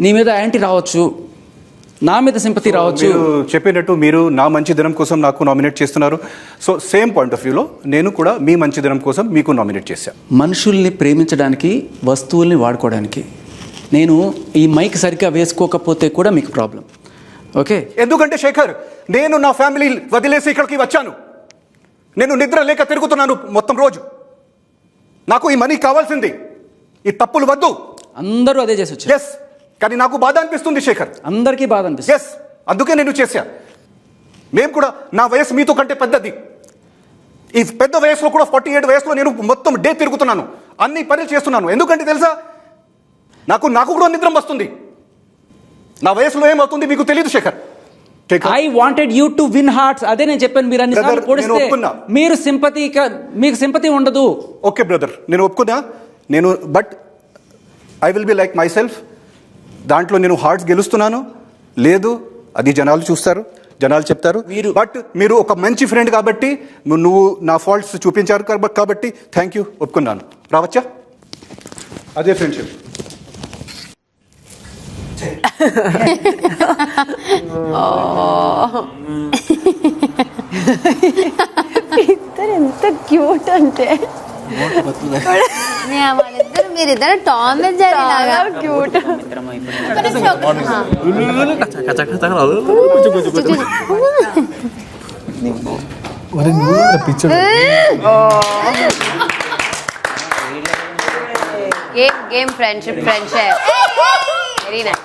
నీ మీద యాంటీ రావచ్చు, నా మీద సింపతి రావచ్చు. చెప్పినట్టు మీరు నా మంచిదనం కోసం నాకు నామినేట్ చేస్తున్నారు. సో సేమ్ పాయింట్ ఆఫ్ వ్యూలో నేను కూడా మీ మంచిదనం కోసం మీకు నామినేట్ చేశాను. మనుషుల్ని ప్రేమించడానికి, వస్తువుల్ని వాడుకోవడానికి. నేను ఈ మైక్ సరిగ్గా వేసుకోకపోతే కూడా మీకు ప్రాబ్లం. ఓకే, ఎందుకంటే శేఖర్ నేను నా ఫ్యామిలీ వదిలేసి ఇక్కడికి వచ్చాను. నేను నిద్ర లేక తిరుగుతున్నాను మొత్తం రోజు. నాకు ఈ మనీ కావాల్సింది, ఈ తప్పులు వద్దు. అందరూ అదే చేసి వచ్చారు. ఎస్, కానీ నాకు బాధ అనిపిస్తుంది శేఖర్, అందరికీ బాధ అనిపిస్తుంది. ఎస్, అందుకే నేను చేశా. మేము కూడా నా వయసు మీతో కంటే పెద్దది. ఈ పెద్ద వయసులో కూడా 47 వయసులో నేను మొత్తం డే తిరుగుతున్నాను, అన్ని పనులు చేస్తున్నాను. ఎందుకంటే తెలుసా, నాకు కూడా నిద్ర వస్తుంది. నా వయసులో ఏమవుతుంది మీకు తెలియదు Shekhar. I wanted you to win hearts, అదే నేను చెప్పాను. మీరు అన్ని సార్లు పొడిస్తే మీరు మీకు సింపతి ఉండదు. ఓకే బ్రదర్, నేను ఒప్పుకున్నా. But I will be like my self. దాంట్లో నేను హార్ట్స్ గెలుస్తున్నాను లేదు అది జనాలు చూస్తారు, జనాలు చెప్తారు. బట్ మీరు ఒక మంచి ఫ్రెండ్ కాబట్టి నువ్వు నా ఫాల్ట్స్ చూపించారు కాబట్టి థ్యాంక్ యూ, ఒప్పుకున్నాను. రావచ్చా? అదే ఫ్రెండ్షిప్. ఇద్దరు ఎంత క్యూట్ అంటే మీరిద్దరు టామ్ అండ్ జెర్రీ లాగా cute. Game friendship. Very nice.